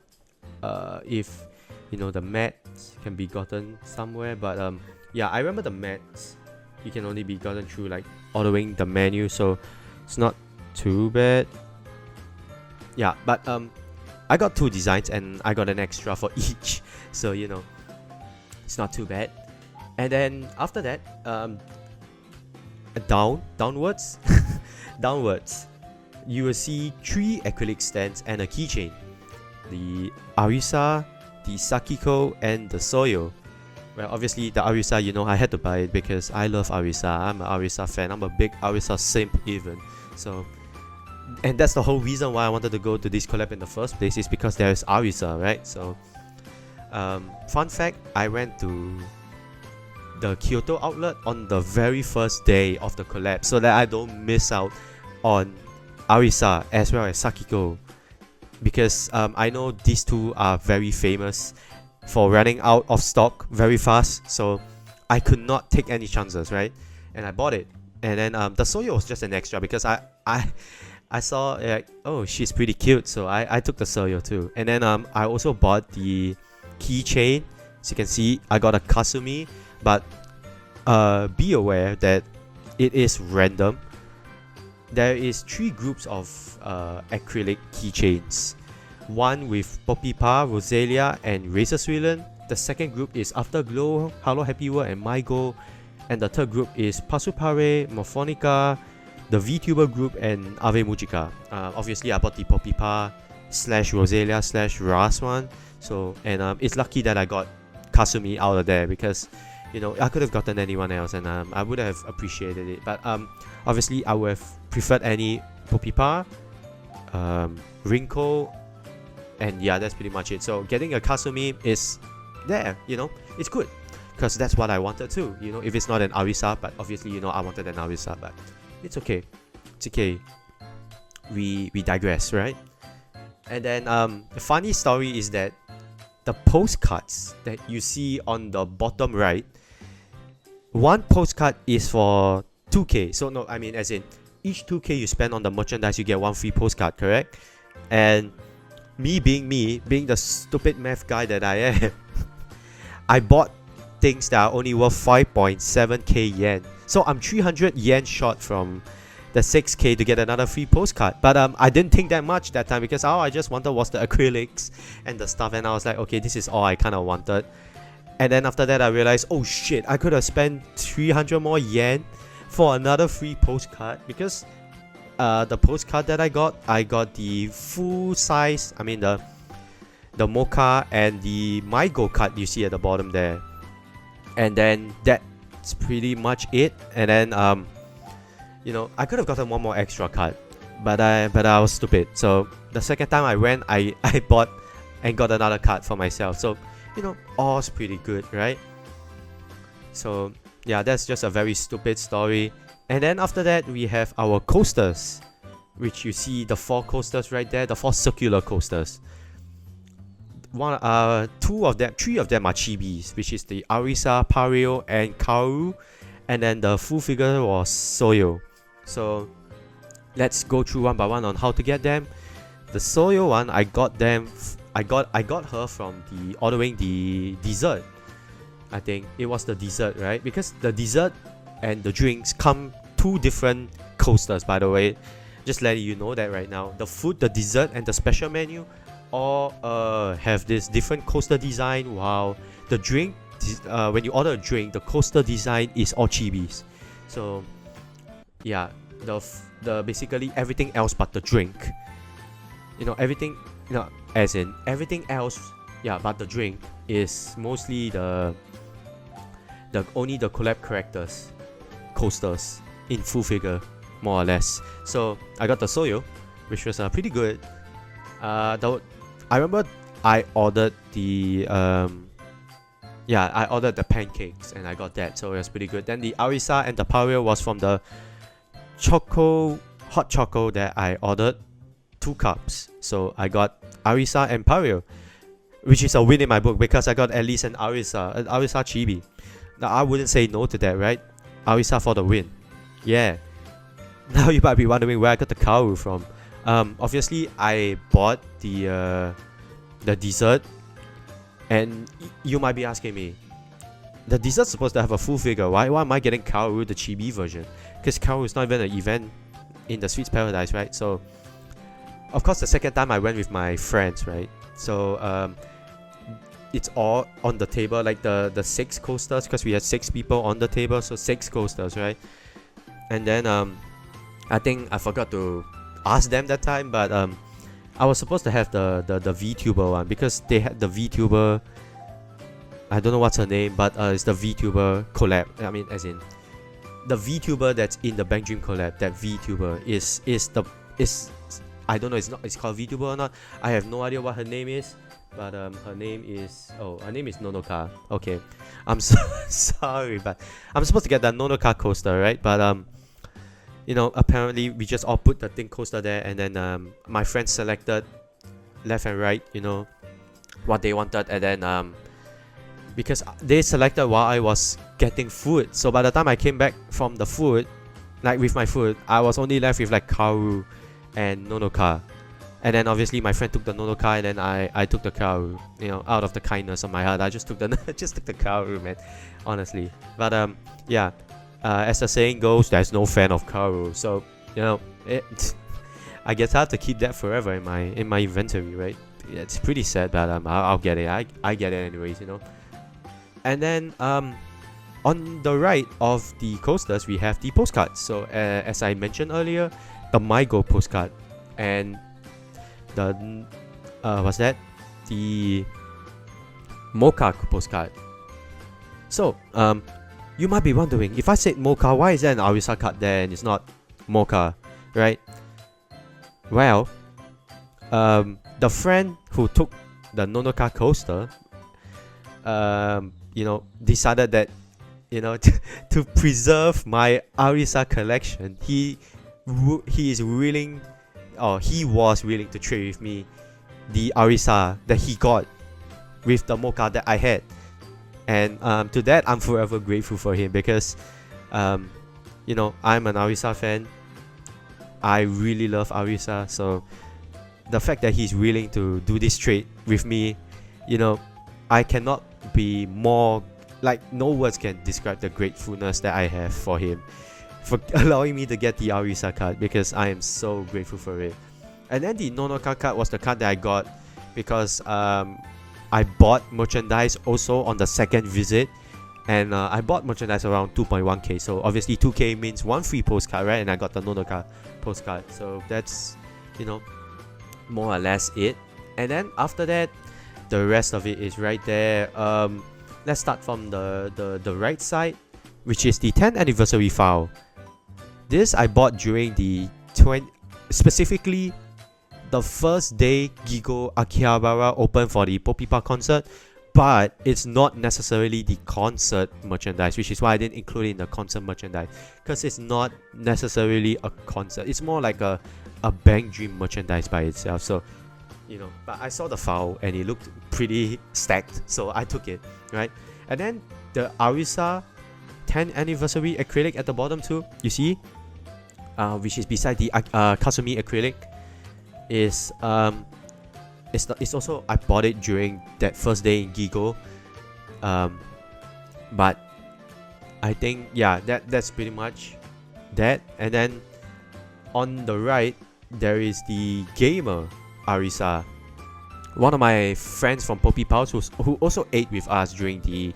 if you know the mats can be gotten somewhere, but yeah, I remember the mats you can only be gotten through like ordering the menu, so it's not too bad. Yeah, but I got two designs and I got an extra for each, so you know, it's not too bad. And then after that, downwards downwards you will see 3 acrylic stands and a keychain. The Arisa, the Sakiko, and the Soyo. Well, obviously the Arisa, you know, I had to buy it because I love Arisa. I'm an Arisa fan. I'm a big Arisa simp even. So, and that's the whole reason why I wanted to go to this collab in the first place, is because there is Arisa, right? So, fun fact, I went to the Kyoto outlet on the very first day of the collab so that I don't miss out on Arisa as well as Sakiko, because I know these two are very famous for running out of stock very fast, so I could not take any chances, right? And I bought it. And then the Soyo was just an extra because I saw like, oh, she's pretty cute, so I took the Soyo too. And then I also bought the keychain. As you can see, I got a Kasumi, but be aware that it is random. There is 3 groups of acrylic keychains. One with Poppin'Party, Rosalia, and Razor Suilen. The second group is Afterglow, Hello Happy World, and My Go. And the third group is Pasupare, Morphonica, the VTuber group, and Ave Mujica. Obviously, I bought the Poppin'Party / Rosalia / Ras one. So, and it's lucky that I got Kasumi out of there, because, you know, I could have gotten anyone else and I would have appreciated it. But obviously, I would have preferred any Poppin'Party, Rinko, and yeah, that's pretty much it. So getting a Kasumi is there, you know, it's good, because that's what I wanted too. You know, if it's not an Arisa, but obviously, you know, I wanted an Arisa, but it's okay. It's okay. We digress, right? And then the funny story is that the postcards that you see on the bottom right, one postcard is for 2k. So no, I mean as in each 2k you spend on the merchandise, you get 1 free postcard, correct? And me being the stupid math guy that I am, I bought things that are only worth 5.7k yen. So I'm 300 yen short from the 6k to get another free postcard. But I didn't think that much that time, because all I just wanted was the acrylics and the stuff, and I was like, okay, this is all I kind of wanted. And then after that I realized, oh shit, I could have spent 300 more yen for another free postcard, because the postcard that I got the full size, I mean the Mocha and the My Go card you see at the bottom there. And then that's pretty much it. And then you know, I could have gotten one more extra card, but I was stupid. So the second time I went, I bought and got another card for myself. So, you know, all's pretty good, right? So yeah, that's just a very stupid story. And then after that, we have our coasters, which you see the 4 coasters right there, the 4 circular coasters. 3 of them are chibis, which is the Arisa, Pario, and Kaoru. And then the full figure was Soyo. So let's go through one by one on how to get them. The Soyo one, I got her from the ordering the dessert. I think it was the dessert, right? Because the dessert and the drinks come 2 different coasters, by the way. Just letting you know that right now. The food, the dessert, and the special menu all have this different coaster design, while the drink, when you order a drink, the coaster design is all chibis. So yeah, the basically everything else but the drink, you know, everything, you know, as in everything else, yeah, but the drink is mostly the only the collab characters coasters in full figure, more or less. So I got the Soyo, which was pretty good. I remember I ordered the I ordered the pancakes and I got that, so it was pretty good. Then the Arisa and the Pario was from the hot choco that I ordered 2 cups. So I got Arisa and Pario, which is a win in my book, because I got at least an Arisa chibi. Now I wouldn't say no to that, right? Arisa for the win. Yeah. Now you might be wondering where I got the Kaoru from. Obviously I bought the dessert, and you might be asking me, the dessert's supposed to have a full figure. Why am I getting Kaoru, the chibi version? Because Kaoru is not even an event in the Sweets Paradise, right? So of course the second time I went with my friends, right? So it's all on the table, like the 6 coasters, because we had 6 people on the table, so 6 coasters, right? And then I think I forgot to ask them that time, but I was supposed to have the VTuber one because they had the VTuber. I don't know what's her name, but it's the VTuber collab. I mean, as in the VTuber that's in the Bang Dream collab. That VTuber is I don't know. It's called VTuber or not. I have no idea what her name is. But her name is Nonoka. Okay, I'm so sorry, but I'm supposed to get that Nonoka coaster, right? But you know, apparently we just all put the thing coaster there, and then my friends selected left and right, you know, what they wanted, and then because they selected while I was getting food, so by the time I came back from the food, like with my food, I was only left with like Kaoru and Nonoka. And then obviously my friend took the Nonoka, and then I took the Kaoru. You know, out of the kindness of my heart, I just took the Kaoru, man. Honestly, but yeah, as the saying goes, there's no fan of Kaoru. So you know, I guess I have to keep that forever in my inventory, right? Yeah, it's pretty sad, but I'll get it. I get it anyways, you know. And then on the right of the coasters, we have the postcards. So as I mentioned earlier, the MyGo postcard and the what's that? The Mocha postcard. So you might be wondering, if I said Mocha, why is there an Arisa card there and it's not Mocha, right? Well, the friend who took the Nonoka coaster, you know, decided that, you know, to preserve my Arisa collection, he is willing, or he was willing to trade with me the Arisa that he got with the Mocha that I had. And to that, I'm forever grateful for him because, you know, I'm an Arisa fan. I really love Arisa. So the fact that he's willing to do this trade with me, you know, I cannot be more, like, no words can describe the gratefulness that I have for him, for allowing me to get the Arisa card, because I am so grateful for it. And then the Nonoka card was the card that I got because I bought merchandise also on the second visit, and I bought merchandise around 2.1k, so obviously 2k means one free postcard, right? And I got the Nonoka postcard, so that's, you know, more or less it. And then after that, the rest of it is right there. Let's start from the right side, which is the 10th anniversary file. This I bought during the specifically the first day Gigo Akihabara opened for the Poppin'Party concert, but it's not necessarily the concert merchandise, which is why I didn't include it in the concert merchandise, because it's not necessarily a concert. It's more like a Bang Dream merchandise by itself. So, you know, but I saw the file and it looked pretty stacked, so I took it, right? And then the Arisa 10th anniversary acrylic at the bottom too, you see, which is beside the Kasumi acrylic, is it's also, I bought it during that first day in Gigo, but I think, yeah, that's pretty much that. And then on the right there is the Gamer Arisa, one of my friends from Poppin'Party who also ate with us during the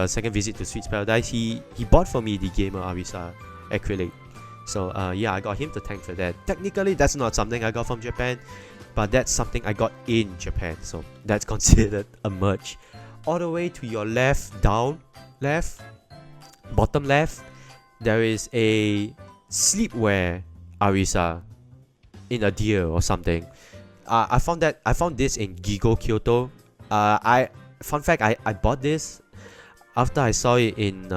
second visit to Sweets Paradise. He bought for me the Gamer Arisa acrylic. So yeah, I got him to thank for that. Technically, that's not something I got from Japan, but that's something I got in Japan, so that's considered a merch. All the way to your bottom left, there is a sleepwear Arisa in a deer or something. I found this in Gigo Kyoto. Fun fact, I bought this after I saw it in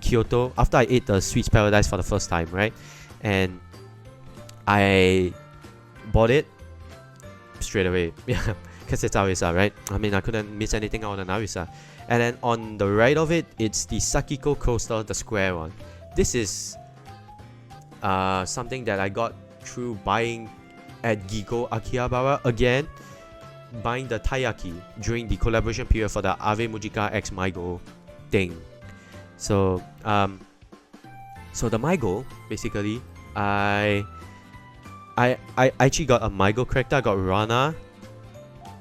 Kyoto, after I ate the Sweets Paradise for the first time, right? And I bought it straight away, yeah, because it's Arisa, right? I mean, I couldn't miss anything out on Arisa. And then on the right of it, it's the Sakiko coaster, the square one. This is something that I got through buying at Gigo Akihabara again, buying the Taiyaki during the collaboration period for the Ave Mujika X MyGo thing. So so the MyGo, basically, I actually got a MyGo character. I got Rana,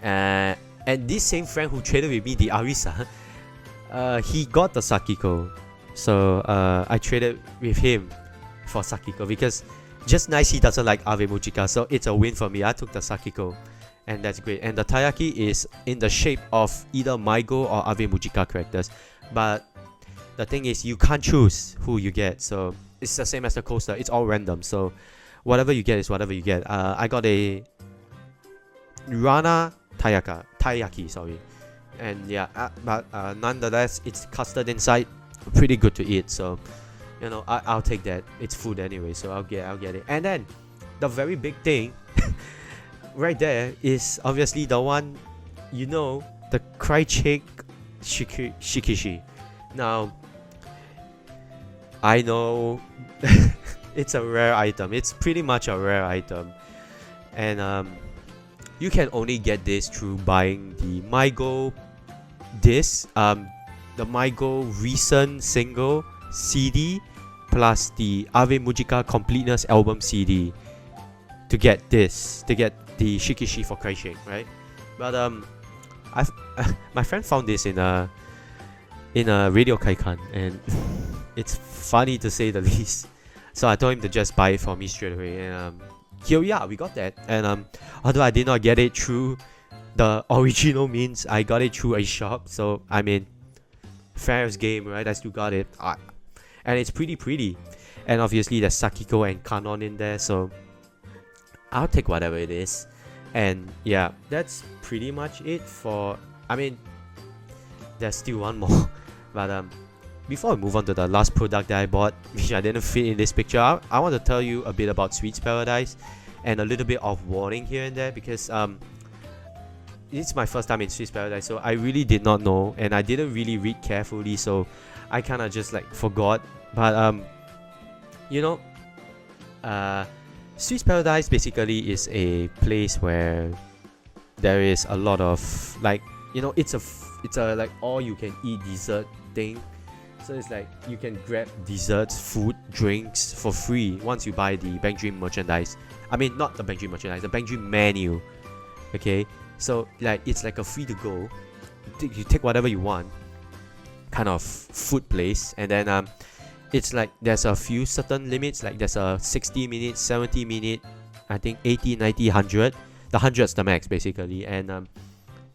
and this same friend who traded with me the Arisa, he got the Sakiko. So I traded with him for Sakiko because Just nice he doesn't like Ave Mujika, so it's a win for me. I took the Sakiko, and that's great. And the Taiyaki is in the shape of either Maigo or Ave Mujika characters, but the thing is you can't choose who you get, so it's the same as the coaster. It's all random, so whatever you get is whatever you get. I got a Rana Taiyaki, sorry, and yeah, but nonetheless, it's custard inside, pretty good to eat. So you know, I'll take that. It's food anyway, so I'll get it. And then the very big thing right there is obviously the one, you know, the Crychick Shikishi. Now, I know it's a rare item. It's pretty much a rare item, and you can only get this through buying the Maigo disc, the Maigo recent single CD plus the Ave Mujika Completeness album CD to get this, to get the Shikishi for Cryshake, right? But I've my friend found this in a Radio Kaikan, and it's funny to say the least. So I told him to just buy it for me straight away, and here we are, we got that. And although I did not get it through the original means, I got it through a shop, so I mean, fair's game, right? I still got it. And it's pretty, and obviously there's Sakiko and Kanon in there, so I'll take whatever it is. And yeah, that's pretty much it for, I mean, there's still one more, but before we move on to the last product that I bought, which I didn't fit in this picture, I want to tell you a bit about Sweets Paradise and a little bit of warning here and there, because it's my first time in Sweets Paradise, so I really did not know, and I didn't really read carefully, so I kind of just like forgot. But you know, Sweets Paradise basically is a place where there is a lot of, like, you know, it's a like all you can eat dessert thing. So it's like you can grab desserts, food, drinks for free once you buy the Bang Dream merchandise. I mean, not the Bang Dream merchandise, the Bang Dream menu. Okay, so like it's like a free to go. You take whatever you want, kind of food place, and then it's like there's a few certain limits. Like there's a 60 minute, 70 minute, I think 80, 90, 100. The 100's the max basically, and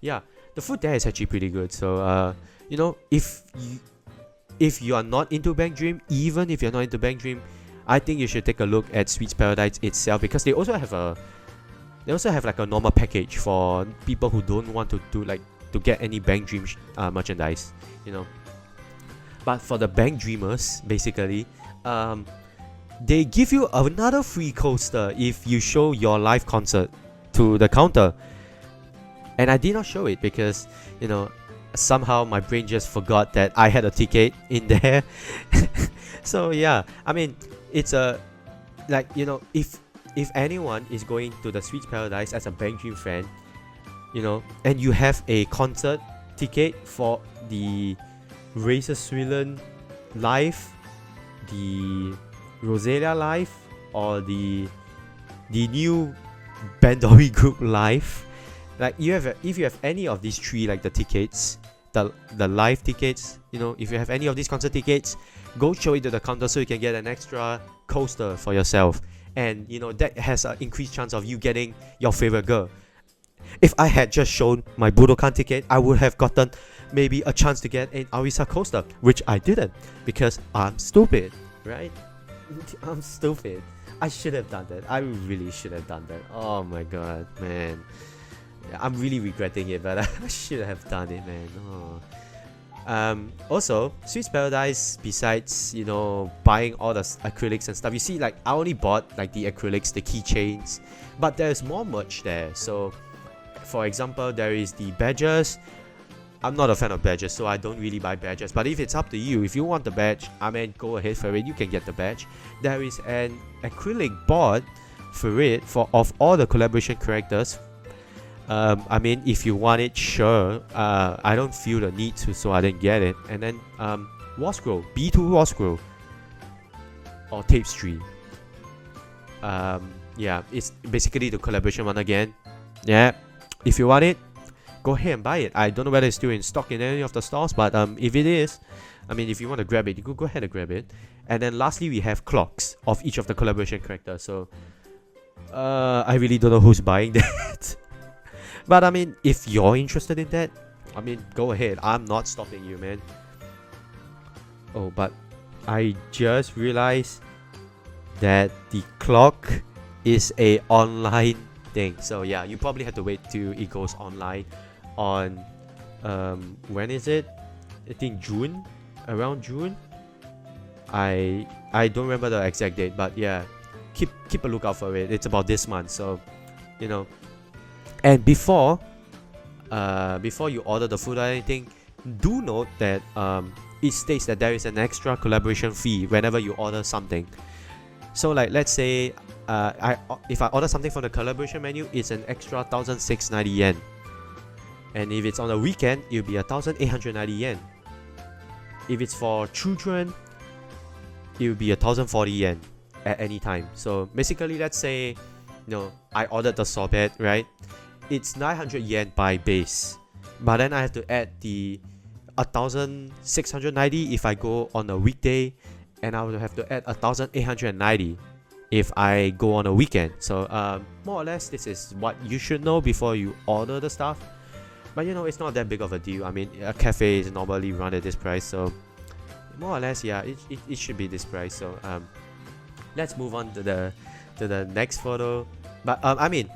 yeah, the food there is actually pretty good. So you know, if you are not into Bang Dream, even if you're not into Bang Dream, I think you should take a look at Sweets Paradise itself, because they also have like a normal package for people who don't want to do like to get any Bang Dream merchandise, you know. But for the Bang Dreamers, basically, they give you another free coaster if you show your live concert to the counter. And I did not show it because, you know, somehow my brain just forgot that I had a ticket in there. So yeah, I mean, it's a, like, you know, if anyone is going to the Sweets Paradise as a Bang Dream fan, you know, and you have a concert ticket for the Razor Swillen live, the Roselia live, or the new Bandori group live, like if you have any of these three, like the tickets, the live tickets, you know, if you have any of these concert tickets, go show it to the counter so you can get an extra coaster for yourself, and you know that has an increased chance of you getting your favorite girl. If I had just shown my Budokan ticket, I would have gotten maybe a chance to get an Arisa coaster, which I didn't because I'm stupid, right? I'm stupid. I should have done that. I really should have done that. Oh my god, man. I'm really regretting it, but I should have done it, man. Oh. Also, Sweets Paradise, besides, you know, buying all the acrylics and stuff, you see, like, I only bought like the acrylics, the keychains, but there's more merch there. So for example, there is the badges. I'm not a fan of badges, so I don't really buy badges, but if it's up to you, if you want the badge, I mean, go ahead for it, you can get the badge. There is an acrylic board for it, of all the collaboration characters. I mean, if you want it, sure. I don't feel the need to, so I didn't get it. And then War Scroll, B2 War Scroll, or Tapestry. Yeah, it's basically the collaboration one again. Yeah, if you want it, go ahead and buy it. I don't know whether it's still in stock in any of the stores, but if it is, I mean, if you want to grab it, you could go ahead and grab it. And then lastly, we have clocks of each of the collaboration characters. So I really don't know who's buying that. But I mean, if you're interested in that, I mean, go ahead. I'm not stopping you, man. Oh, but I just realized that the clock is a online thing. So yeah, you probably have to wait till it goes online on when is it? I think June, around June. I don't remember the exact date, but yeah, keep a lookout for it. It's about this month, so you know. And before you order the food or anything, do note that it states that there is an extra collaboration fee whenever you order something. So like, let's say if I order something from the collaboration menu, it's an extra 1,690 yen. And if it's on a weekend, it'll be 1,890 yen. If it's for children, it will be 1,040 yen at any time. So basically, let's say, you know, I ordered the sorbet, right? It's 900 yen by base, but then I have to add the 1,690 if I go on a weekday, and I will have to add 1,890 if I go on a weekend. So more or less, this is what you should know before you order the stuff. But you know, it's not that big of a deal. I mean, a cafe is normally run at this price, so more or less, yeah, it should be this price. So let's move on to the next photo. But I mean,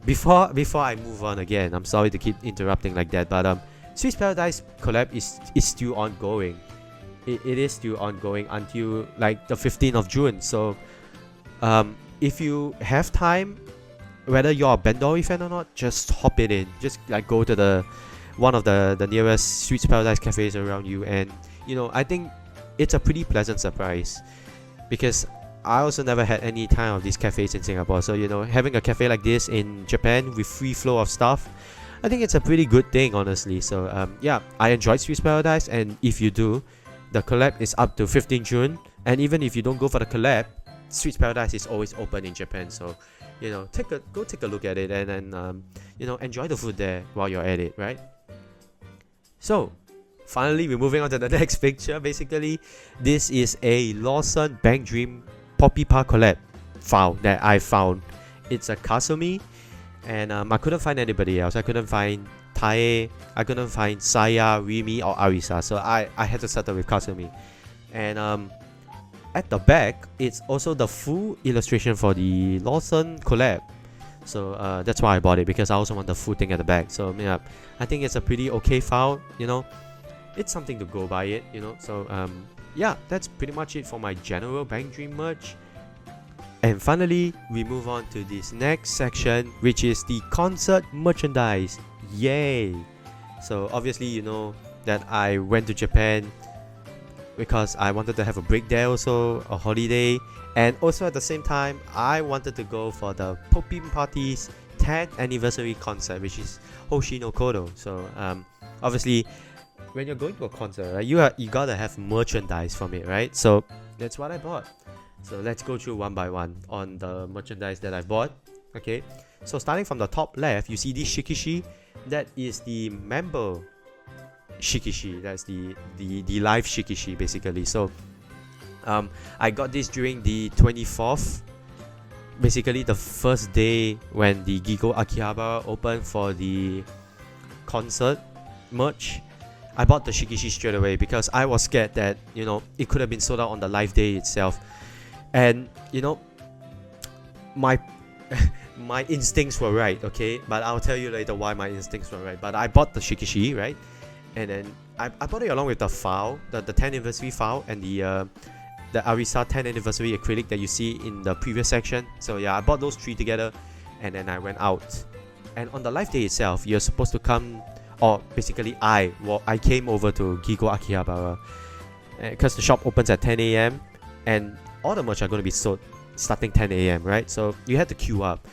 before I move on again, I'm sorry to keep interrupting like that, but Sweets Paradise collab is still ongoing. It is still ongoing until like the 15th of June. So if you have time, whether you're a Bandori fan or not, just hop it in. Just like go to one of the nearest Sweets Paradise cafes around you, and you know, I think it's a pretty pleasant surprise, because I also never had any time of these cafes in Singapore. So you know, having a cafe like this in Japan with free flow of stuff, I think it's a pretty good thing, honestly. So yeah, I enjoyed Sweets Paradise, and if you do, the collab is up to 15 June, and even if you don't go for the collab, Sweets Paradise is always open in Japan. So you know, go take a look at it, and then you know, enjoy the food there while you're at it, right? So finally, we're moving on to the next picture. Basically, this is a Lawson Bank Dream Poppin'Party collab file that I found. It's a Kasumi, and I couldn't find anybody else. I couldn't find Tae, I couldn't find Saya, Rimi, or Arisa. So I had to settle with Kasumi. And at the back, it's also the full illustration for the Lawson collab. So that's why I bought it, because I also want the full thing at the back. So yeah, I think it's a pretty okay file, you know. It's something to go by it, you know. So yeah, that's pretty much it for my general Bank Dream merch. And finally, we move on to this next section, which is the concert merchandise. Yay! So obviously, you know that I went to Japan because I wanted to have a break there, also a holiday, and also at the same time I wanted to go for the Poppin'Party's 10th anniversary concert, which is Hoshi no Kodou. So obviously, when you're going to a concert, right, you gotta have merchandise from it, right? So that's what I bought. So let's go through one by one on the merchandise that I bought. Okay, so starting from the top left, you see this shikishi. That is the member shikishi. That's the live shikishi, basically. So I got this during the 24th, basically the first day when the Gigo Akihabara opened for the concert merch. I bought the shikishi straight away because I was scared that, you know, it could have been sold out on the live day itself. And you know, my my instincts were right, okay? But I'll tell you later why my instincts were right. But I bought the shikishi, right? And then I bought it along with the file, the 10th anniversary file, and the Arisa 10th anniversary acrylic that you see in the previous section. So yeah, I bought those three together, and then I went out. And on the live day itself, you're supposed to come, or basically I came over to Gigo Akihabara because the shop opens at 10 a.m. and all the merch are going to be sold starting 10 a.m. right? So you had to queue up.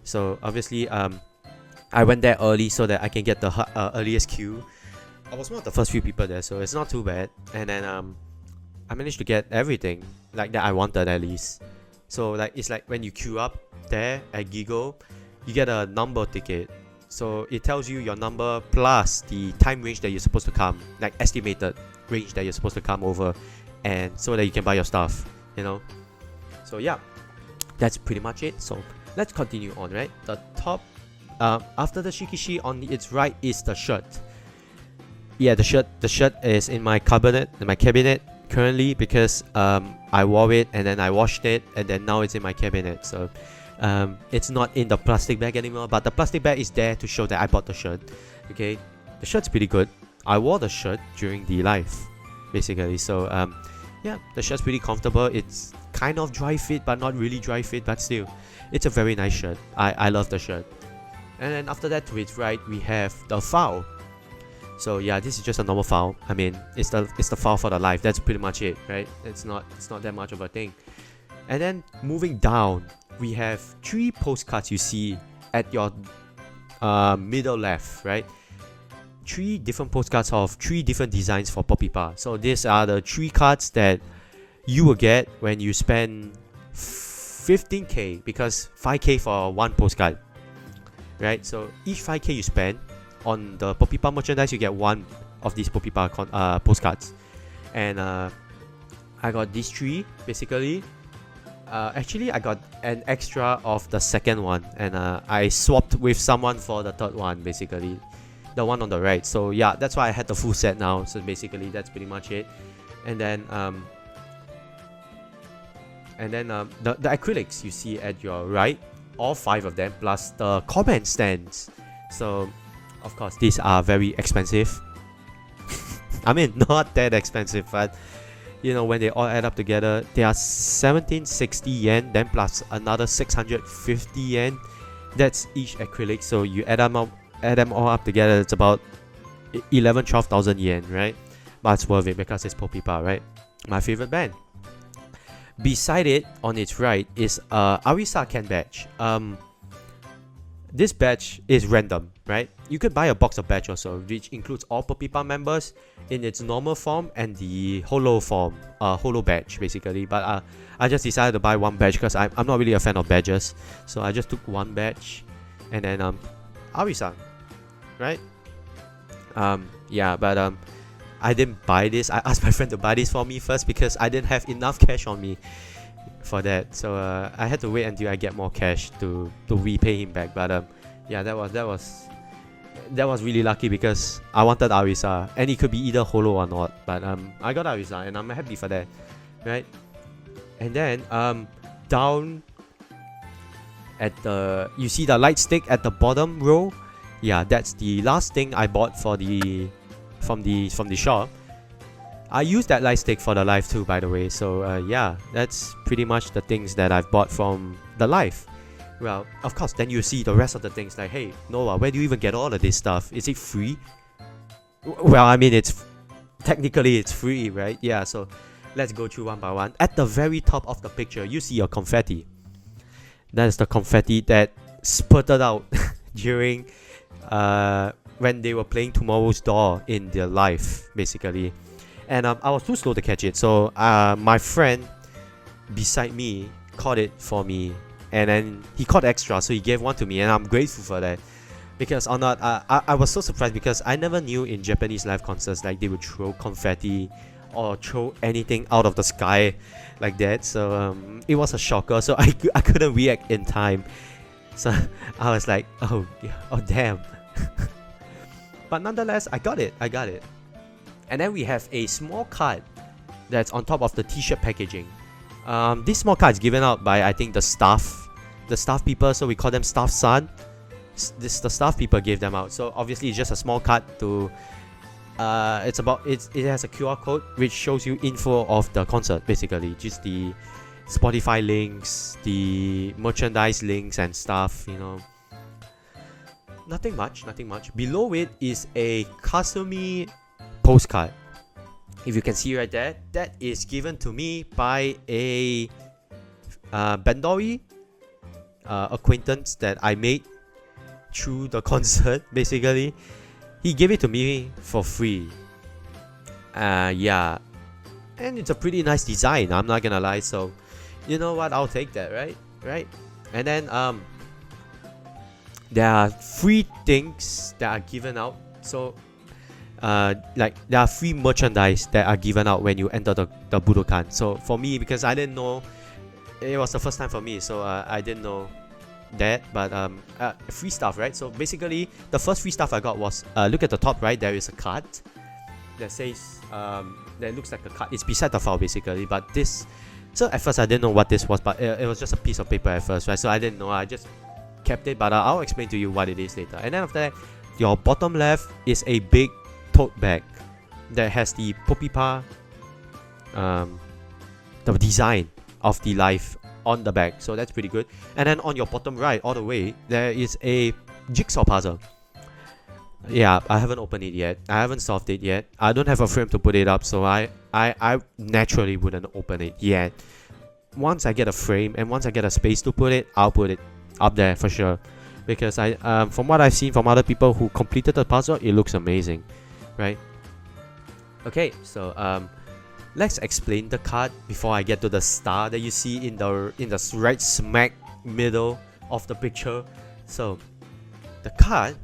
So obviously I went there early so that I can get the earliest queue. I was one of the first few people there, so it's not too bad. And then I managed to get everything like that I wanted, at least. So like, it's like when you queue up there at Gigo, you get a number ticket, So it tells you your number plus the time range that you're supposed to come, like estimated range that you're supposed to come over, and so that you can buy your stuff, you know. So yeah, that's pretty much it. So let's continue on, right? The top, after the shikishi, on its right is the shirt. Yeah, the shirt is in my cabinet currently, because I wore it and then I washed it, and then now it's in my cabinet. So it's not in the plastic bag anymore, but the plastic bag is there to show that I bought the shirt. Okay, the shirt's pretty good. I wore the shirt during the live, basically. So yeah, the shirt's pretty comfortable. It's kind of dry fit, but not really dry fit, but still, it's a very nice shirt. I love the shirt. And then after that, to its right, we have the file. So yeah, this is just a normal file. I mean, it's the file for the live. That's pretty much it, right? It's not that much of a thing. And then moving down, we have 3 postcards you see at your middle left, right? 3 different postcards of 3 different designs for Poppin'Party. So these are the 3 cards that you will get when you spend 15k, because 5k for 1 postcard, right? So each 5k you spend on the Poppin'Party merchandise, you get 1 of these Poppin'Party postcards. And I got these 3 basically. Actually, I got an extra of the second one, and I swapped with someone for the third one, basically, the one on the right. So yeah, that's why I had the full set now. So basically, that's pretty much it. And then the acrylics you see at your right, all 5 of them, plus the comment stands. So of course, these are very expensive. I mean, not that expensive, but you know, when they all add up together, they are 1760 yen, then plus another 650 yen. That's each acrylic. So you add them all up together, it's about 12,000 yen, right? But it's worth it because it's Poppin'Party, right? My favorite band. Beside it, on its right, is Arisa Ken badge. This badge is random, right? You could buy a box of badge also, which includes all Poppin'Party members in its normal form and the holo form, holo badge basically. But I just decided to buy 1 badge because I'm not really a fan of badges, so I just took 1 badge, and then Arisa, right? Yeah, but I didn't buy this. I asked my friend to buy this for me first because I didn't have enough cash on me for that. So I had to wait until I get more cash to repay him back. But yeah, that was really lucky because I wanted Arisa, and it could be either holo or not. But I got Arisa, and I'm happy for that, right? And then down at the, you see the light stick at the bottom row. Yeah, that's the last thing I bought from the shop. I used that light stick for the live too, by the way. So yeah, that's pretty much the things that I've bought from the live. Well, of course, then you see the rest of the things like, hey, Noah, where do you even get all of this stuff? Is it free? Well, I mean, technically it's free, right? Yeah, so let's go through one by one. At the very top of the picture, you see your confetti. That is the confetti that spurted out during when they were playing Tomorrow's Door in their live, basically. And I was too slow to catch it, so my friend beside me caught it for me, and then he caught extra, so he gave 1 to me, and I'm grateful for that. Because or not, I was so surprised because I never knew in Japanese live concerts like they would throw confetti or throw anything out of the sky like that. So it was a shocker, so I couldn't react in time. So I was like, oh damn. But nonetheless, I got it. And then we have a small card that's on top of the t-shirt packaging. This small card is given out by, I think, the staff people, so we call them staff san. The staff people gave them out. So obviously it's just a small card to it has a QR code which shows you info of the concert, basically just the Spotify links, the merchandise links and stuff, you know. Nothing much. Below it is a Kasumi postcard. If you can see right there, that is given to me by a Bandori acquaintance that I made through the concert, basically. He gave it to me for free. Yeah. And it's a pretty nice design, I'm not gonna lie, so you know what, I'll take that, right? And then there are free things that are given out. So like there are free merchandise that are given out when you enter the Budokan. So for me, because I didn't know, it was the first time for me, so I didn't know that, but free stuff, right? So basically the first free stuff I got was, look at the top right, there is a card that says that looks like a card. It's beside the file basically, but this, so at first I didn't know what this was, but it was just a piece of paper at first, right? So I didn't know, I just kept it, but I'll explain to you what it is later. And then after that, your bottom left is a big tote bag that has the Poppin'Party the design of the life on the back, so that's pretty good. And then on your bottom right all the way, there is a jigsaw puzzle. Yeah, I haven't opened it yet, I haven't solved it yet, I don't have a frame to put it up, so I naturally wouldn't open it yet. Once I get a frame and once I get a space to put it, I'll put it up there for sure, because from what I've seen from other people who completed the puzzle, it looks amazing, right? Okay, so let's explain the card before I get to the star that you see in the right smack middle of the picture. So the card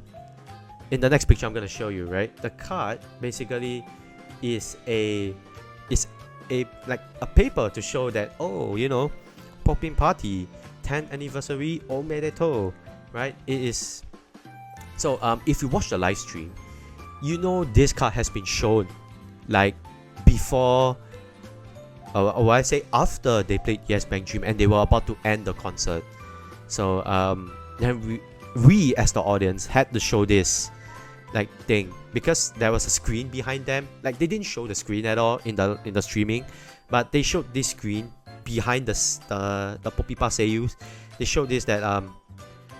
in the next picture I'm gonna show you, right? The card basically is like a paper to show that, oh, you know, Poppin'Party 10th anniversary omedetou, right? It is. So if you watch the live stream, you know this card has been shown like before, or I say after they played Yes Bang Dream and they were about to end the concert. So then we as the audience had to show this like thing, because there was a screen behind them. Like they didn't show the screen at all in the streaming, but they showed this screen behind the Poppin'Party seiyus. They showed this, that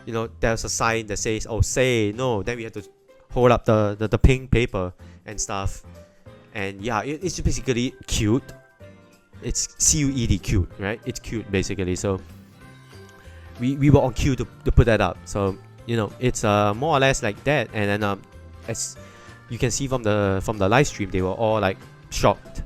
you know, there's a sign that says, oh, say no. Then we had to hold up the pink paper and stuff. And yeah, it's basically cute. It's CUED, cute, right? It's cute basically. So we were on cue to put that up. So you know, it's more or less like that. And then as you can see from the live stream, they were all like shocked.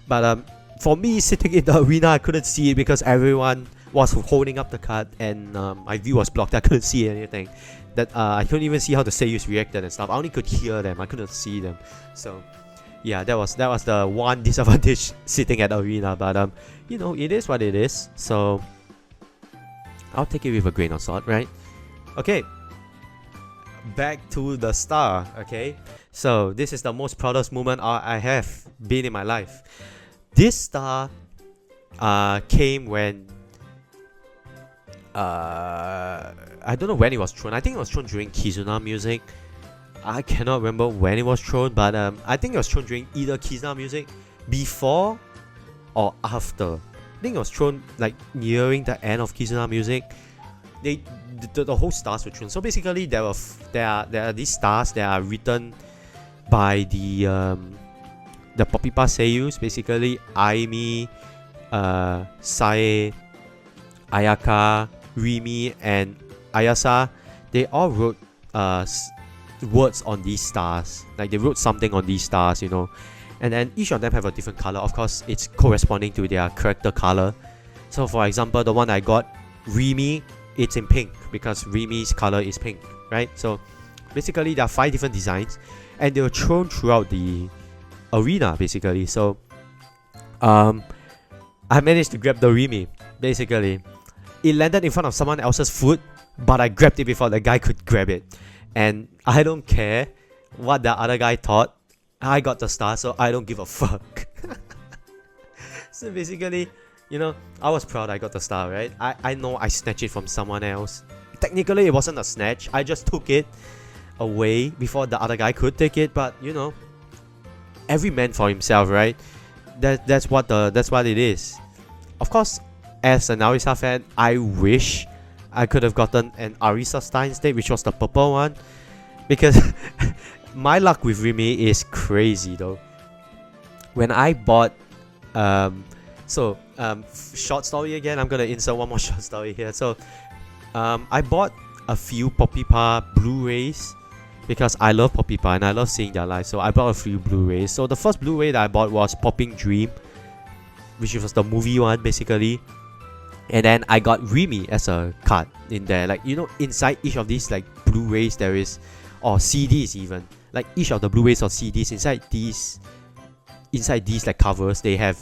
But for me, sitting in the arena, I couldn't see it because everyone was holding up the card, and my view was blocked. I couldn't see anything. That I couldn't even see how the seiyus reacted and stuff. I only could hear them, I couldn't see them. So yeah, that was the one disadvantage sitting at the arena. But you know, it is what it is. So I'll take it with a grain of salt, right? Okay, back to the star. Okay, so this is the most proudest moment I have been in my life. This star came when I don't know when it was thrown. I think it was thrown during Kizuna music. I cannot remember when it was thrown, but I think it was thrown during either Kizuna music, before or after. I think it was thrown like nearing the end of Kizuna music. The whole stars were thrown. So basically, there are these stars that are written by the Poppin'Party seiyus. Basically, Aimi, Sae, Ayaka, Rimi, and Ayasa. They all wrote words on these stars. Like they wrote something on these stars, you know. And then each of them have a different color. Of course, it's corresponding to their character color. So for example, the one I got, Rimi, it's in pink because Rimi's color is pink, right? So basically, there are 5 different designs, and they were thrown throughout the arena basically. So I managed to grab the Rimi. Basically, it landed in front of someone else's foot, but I grabbed it before the guy could grab it. And I don't care what the other guy thought. I got the star, so I don't give a fuck. So basically, you know, I was proud I got the star, right? I know I snatched it from someone else. Technically, it wasn't a snatch. I just took it away before the other guy could take it. But you know, every man for himself, right? That's what it is. Of course, as an Arisa fan, I wish I could have gotten an Arisa star instead, which was the purple one, because my luck with Rimi is crazy though. When I bought short story again, I'm gonna insert one more short story here. So I bought a few Poppin'Party Blu-rays because I love Poppin'Party and I love seeing their lives. So I bought a few Blu-rays. So the first Blu-ray that I bought was Poppin' Dream, which was the movie one basically. And then I got Rimi as a card in there. Like, you know, inside each of these like Blu-rays there is, or CDs even, like each of the Blu-rays or CDs inside these like covers, they have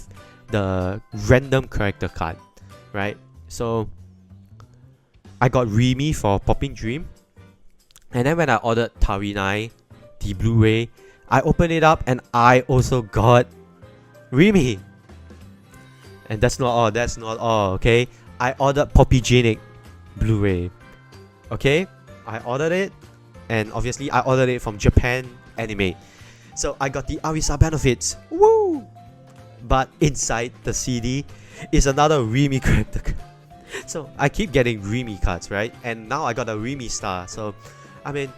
the random character card, right? So I got Rimi for Poppin' Dream, and then when I ordered Tarinai, the Blu-ray, I opened it up and I also got Rimi. And that's not all, okay? I ordered Poppygenic Blu-ray, okay? I ordered it, and obviously I ordered it from Japan Anime. So I got the Arisa benefits, woo! But inside the CD is another Rimi character. So I keep getting Rimi cards, right? And now I got a Rimi star, so I mean,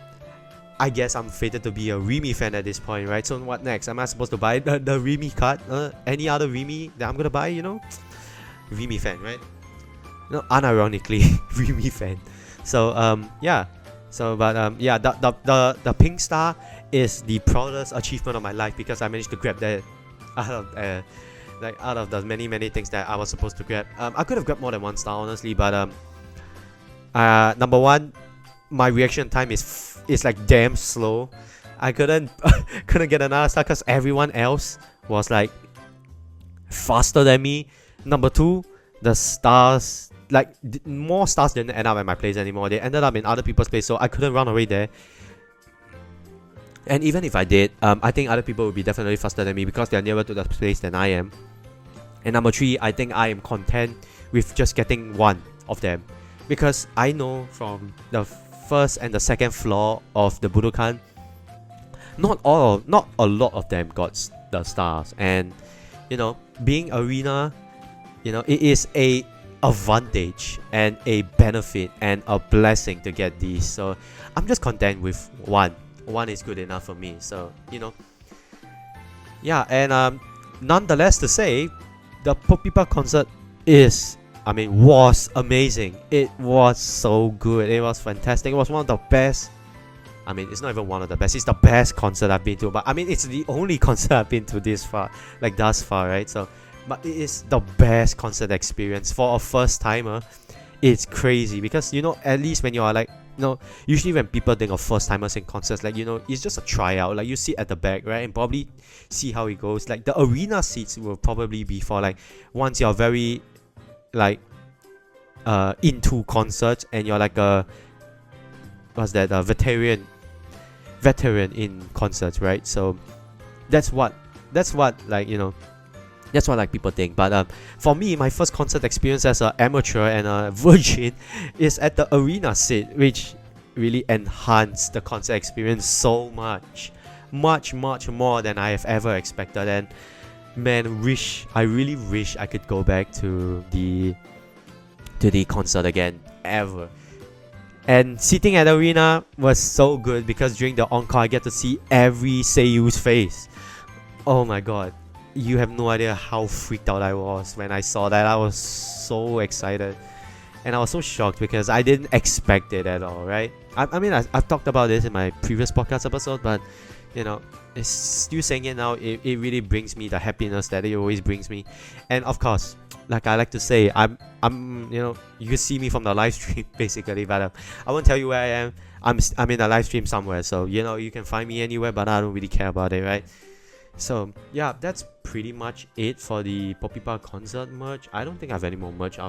I guess I'm fated to be a Rimi fan at this point, right? So what next? Am I supposed to buy the Rimi card? Any other Rimi that I'm gonna buy, you know? Rimi fan, right? No, unironically, Rimi fan. So yeah. So yeah, the pink star is the proudest achievement of my life because I managed to grab that out of the many things that I was supposed to grab. I could have grabbed more than one star, honestly, but number one, my reaction time is like damn slow. I couldn't get another star because everyone else was like faster than me. Number two, the stars, like more stars didn't end up at my place anymore. They ended up in other people's place, so I couldn't run away there. And even if I did, I think other people would be definitely faster than me because they're nearer to the place than I am. And number three, I think I am content with just getting one of them, because I know from the first and the second floor of the Budokan, not a lot of them got the stars. And you know, being arena, you know, it is a advantage and a benefit and a blessing to get these. So I'm just content with one. One is good enough for me. So you know, yeah. And nonetheless, to say, the Poppin'Party concert was amazing. It was so good. It was fantastic. It was one of the best. I mean, it's not even one of the best. It's the best concert I've been to. But I mean, it's the only concert I've been to thus far, right? So, but it is the best concert experience for a first timer. It's crazy because, you know, at least when you are like, you know, usually when people think of first timers in concerts, like, you know, it's just a tryout. Like, you sit at the back, right, and probably see how it goes. Like, the arena seats will probably be for like once you're very like into concerts and you're like a veteran in concerts, right? So that's what like, you know, that's what like people think. But for me, my first concert experience as an amateur and a virgin is at the arena seat, which really enhanced the concert experience so much more than I have ever expected. And man, I really wish I could go back to the concert again, ever. And sitting at the arena was so good because during the encore I get to see every seiyu's face. Oh my god, you have no idea how freaked out I was when I saw that. I was so excited and I was so shocked because I didn't expect it at all, right? I mean, I've talked about this in my previous podcast episode, but you know, it's still saying it now. It really brings me the happiness that it always brings me. And of course, like I like to say, I'm you know, you can see me from the live stream basically, but I won't tell you where I am. I'm in a live stream somewhere, so you know, you can find me anywhere, but I don't really care about it, right? So yeah, that's pretty much it for the Poppin'Party concert merch. I don't think I have any more merch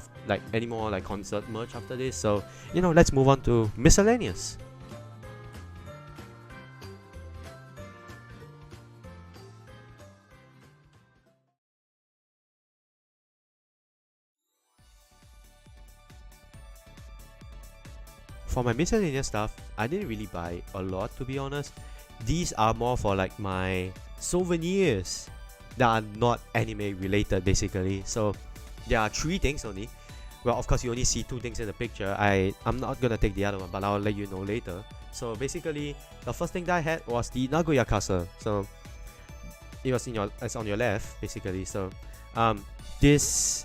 any more concert merch after this. So you know, let's move on to miscellaneous. For my miscellaneous stuff, I didn't really buy a lot, to be honest. These are more for like my souvenirs that are not anime related, basically. So there are 3 things only. Well, of course, you only see 2 things in the picture. I'm not gonna take the other one, but I'll let you know later. So basically, the first thing that I had was the Nagoya Castle. So it's on your left, basically. So this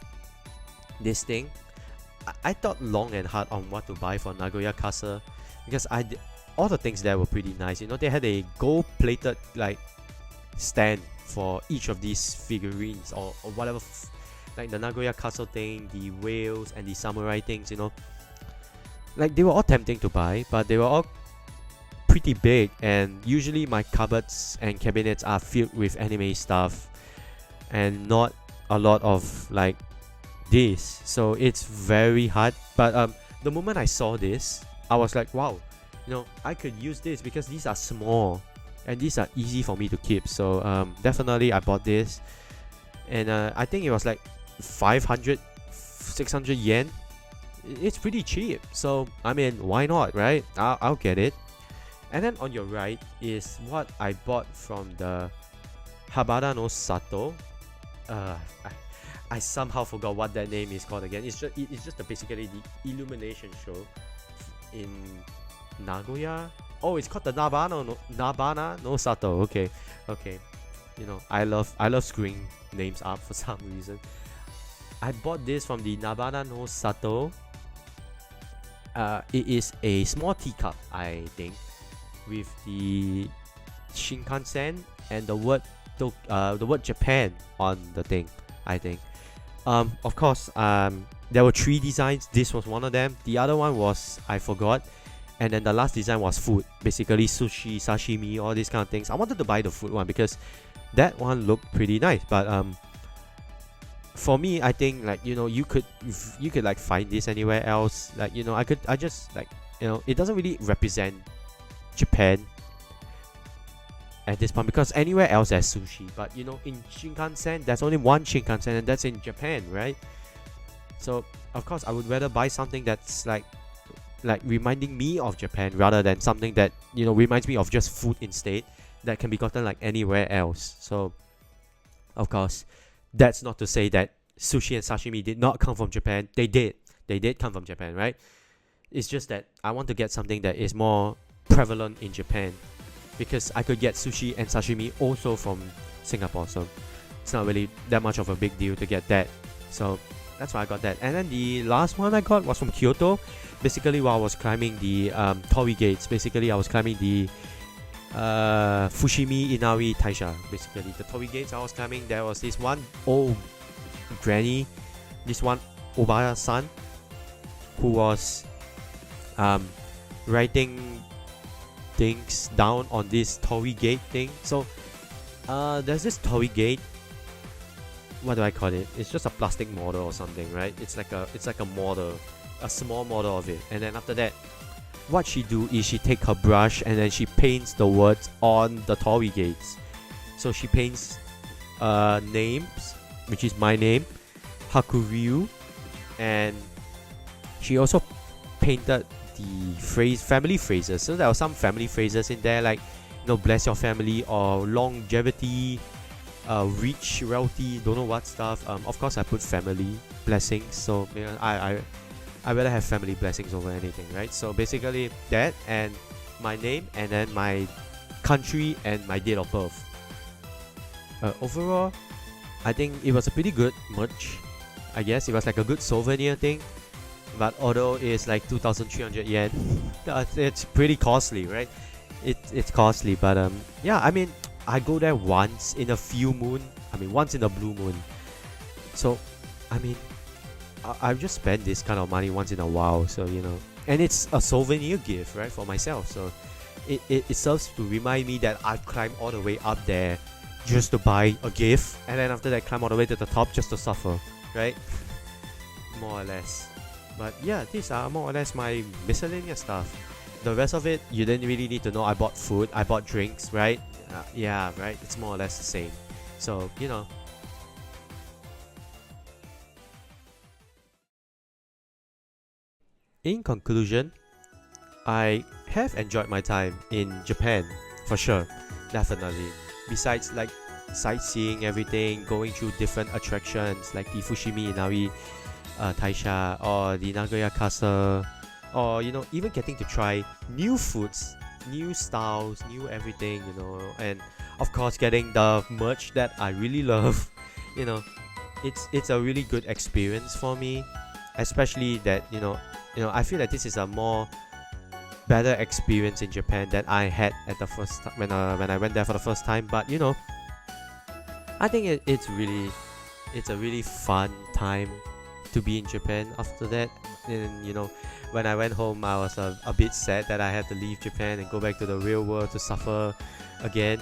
thing, I thought long and hard on what to buy for Nagoya Castle because all the things there were pretty nice. You know, they had a gold-plated like stand for each of these figurines or whatever like the Nagoya Castle thing, the whales, and the samurai things, like they were all tempting to buy, but they were all pretty big, and usually my cupboards and cabinets are filled with anime stuff and not a lot of like this, so it's very hard. But the moment I saw this, I was like, wow, I could use this because these are small and these are easy for me to keep. So definitely I bought this, and I think it was like 500 600 yen. It's pretty cheap, so I mean, why not, right? I'll get it. And then on your right is what I bought from the Habara no Sato. I somehow forgot what that name is called again. It's just basically the illumination show in Nagoya. Oh, it's called the Nabana no Sato. Okay. I love screwing names up for some reason. I bought this from the Nabana no Sato. It is a small teacup, I think, with the Shinkansen and the word Japan on the thing, I think. Of course, there were 3 designs. This was one of them. The other one was, I forgot. And then the last design was food, basically sushi, sashimi, all these kind of things. I wanted to buy the food one because that one looked pretty nice. But for me, I think like you could like find this anywhere else. Like I just like it doesn't really represent Japan at this point, because anywhere else there's sushi, but in Shinkansen there's only one Shinkansen, and that's in Japan, right? So of course I would rather buy something that's like reminding me of Japan rather than something that reminds me of just food instead, that can be gotten like anywhere else. So of course, that's not to say that sushi and sashimi did not come from Japan. They did come from Japan, right? It's just that I want to get something that is more prevalent in Japan, because I could get sushi and sashimi also from Singapore, so it's not really that much of a big deal to get that. So that's why I got that. And then the last one I got was from Kyoto. Basically, while I was climbing the Torii gates, basically I was climbing the Fushimi Inawi Taisha. Basically, the Torii gates I was climbing, there was this one old granny, this one Obaya-san, who was writing things down on this Torii gate thing. So there's this Torii gate. What do I call it? It's just a plastic model or something, right? It's like a model, a small model of it. And then after that, what she do is she take her brush and then she paints the words on the Torii gates. So she paints names, which is my name, Hakuryu, and she also painted the family phrases. So there were some family phrases in there, like bless your family, or longevity, rich, wealthy, don't know what stuff. Of course I put family blessings, so I rather have family blessings over anything, right? So basically that, and my name, and then my country and my date of birth. Overall, I think it was a pretty good merch. I guess it was like a good souvenir thing, but although it's like 2,300 yen, it's pretty costly, right? It's costly, but yeah, I mean, I go there once in a few moon. I mean, once in a blue moon. So, I mean, I've just spent this kind of money once in a while. So and it's a souvenir gift, right, for myself. So, it serves to remind me that I've climbed all the way up there just to buy a gift, and then after that climb all the way to the top just to suffer, right? More or less. But yeah, these are more or less my miscellaneous stuff. The rest of it, you didn't really need to know. I bought food, I bought drinks, right? Yeah, right? It's more or less the same. So, In conclusion, I have enjoyed my time in Japan, for sure, definitely. Besides like sightseeing everything, going through different attractions like the Fushimi Inawi Taisha, or the Nagoya Castle, or even getting to try new foods, new styles, new everything, and of course getting the merch that I really love. It's a really good experience for me, especially that I feel that this is a more better experience in Japan than I had at the first when I went there for the first time. But I think it's really it's a really fun time to be in Japan after that. And when I went home, I was a bit sad that I had to leave Japan and go back to the real world to suffer again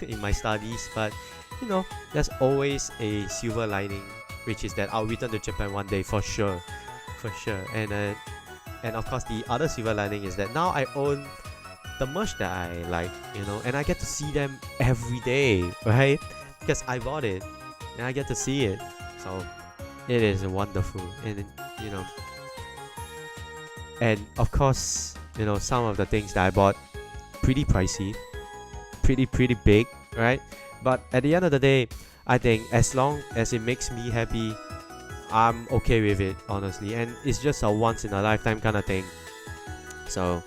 in my studies. But there's always a silver lining, which is that I'll return to Japan one day for sure, for sure. And of course, the other silver lining is that now I own the merch that I like, and I get to see them every day, right? Because I bought it and I get to see it. So it is wonderful. And and of course, some of the things that I bought pretty pricey, pretty big, right? But at the end of the day, I think as long as it makes me happy, I'm okay with it, honestly. And it's just a once in a lifetime kind of thing. So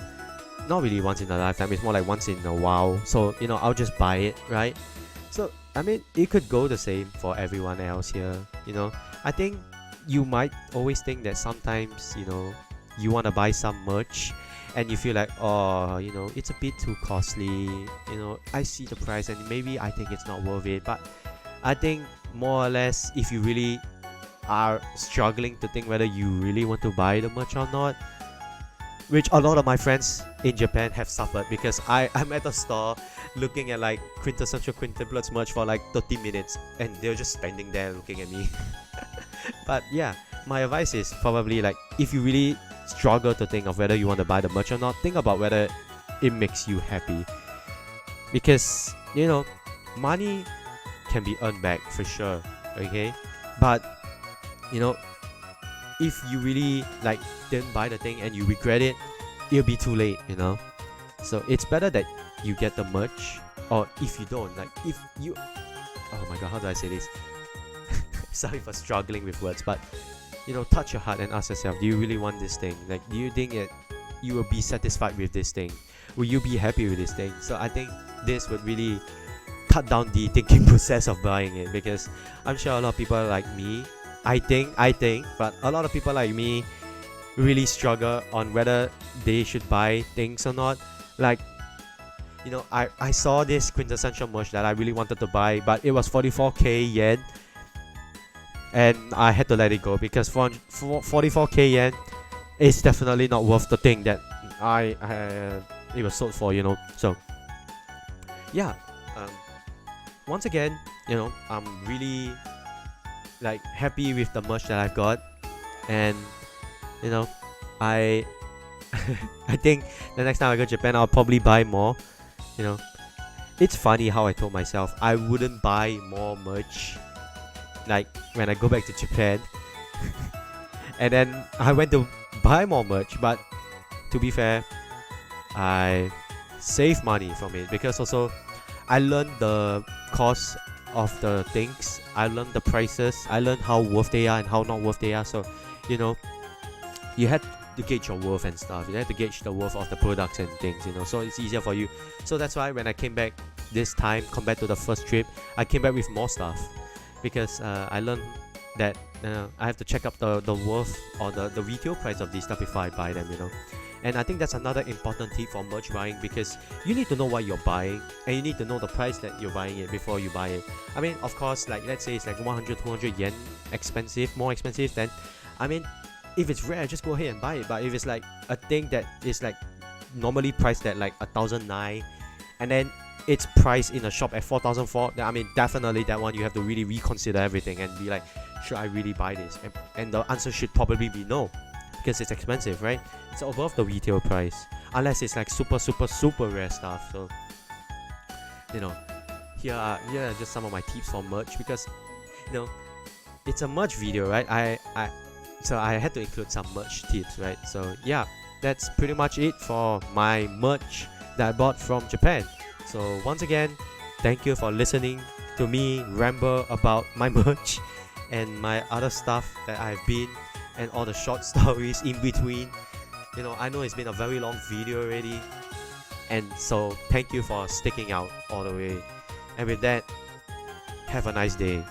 not really once in a lifetime, it's more like once in a while. So I'll just buy it, right? So I mean, it could go the same for everyone else here. I think you might always think that sometimes you want to buy some merch and you feel like, oh, it's a bit too costly. I see the price and maybe I think it's not worth it. But I think more or less, if you really are struggling to think whether you really want to buy the merch or not, which a lot of my friends in Japan have suffered, because I'm at the store looking at like Quintessential Quintuplets merch for like 30 minutes and they're just standing there looking at me. But yeah, my advice is probably like, if you really struggle to think of whether you want to buy the merch or not, think about whether it makes you happy. Because money can be earned back for sure, okay? But if you really like didn't buy the thing and you regret it, it'll be too late, So it's better that you get the merch, or if you don't, like if you, oh my god, how do I say this? Sorry for struggling with words, but touch your heart and ask yourself, do you really want this thing? Like, do you think you will be satisfied with this thing? Will you be happy with this thing? So I think this would really cut down the thinking process of buying it, because I'm sure a lot of people like me, I think, but a lot of people like me really struggle on whether they should buy things or not. Like, I saw this Quintessential merch that I really wanted to buy, but it was 44k yen, and I had to let it go because for 44k yen, it's definitely not worth the thing that it was sold for, So yeah, once again, I'm really like happy with the merch that I've got, and I I think the next time I go to Japan, I'll probably buy more. It's funny how I told myself I wouldn't buy more merch like when I go back to Japan. And then I went to buy more merch, but to be fair, I saved money from it, because also I learned the cost of the things, I learned the prices, I learned how worth they are and how not worth they are. So you had to gauge your worth and stuff. You have to gauge the worth of the products and things, so it's easier for you. So that's why when I came back this time compared to the first trip, I came back with more stuff, because I learned that I have to check up the worth or the retail price of these stuff before I buy them, And I think that's another important tip for merch buying, because you need to know what you're buying and you need to know the price that you're buying it before you buy it. I mean, of course, like let's say it's like 100, 200 yen more expensive, then I mean, if it's rare, just go ahead and buy it. But if it's like a thing that is like normally priced at like 1,009 and then it's priced in a shop at 4,004, then I mean, definitely that one you have to really reconsider everything and be like, should I really buy this? And the answer should probably be no, because it's expensive, right? It's above the retail price, unless it's like super rare stuff. So here are just some of my tips for merch, because it's a merch video, right? So I had to include some merch tips, right? So yeah, that's pretty much it for my merch that I bought from Japan. So once again, thank you for listening to me ramble about my merch and my other stuff that I've been, and all the short stories in between. I know it's been a very long video already, and so thank you for sticking out all the way. And with that, have a nice day.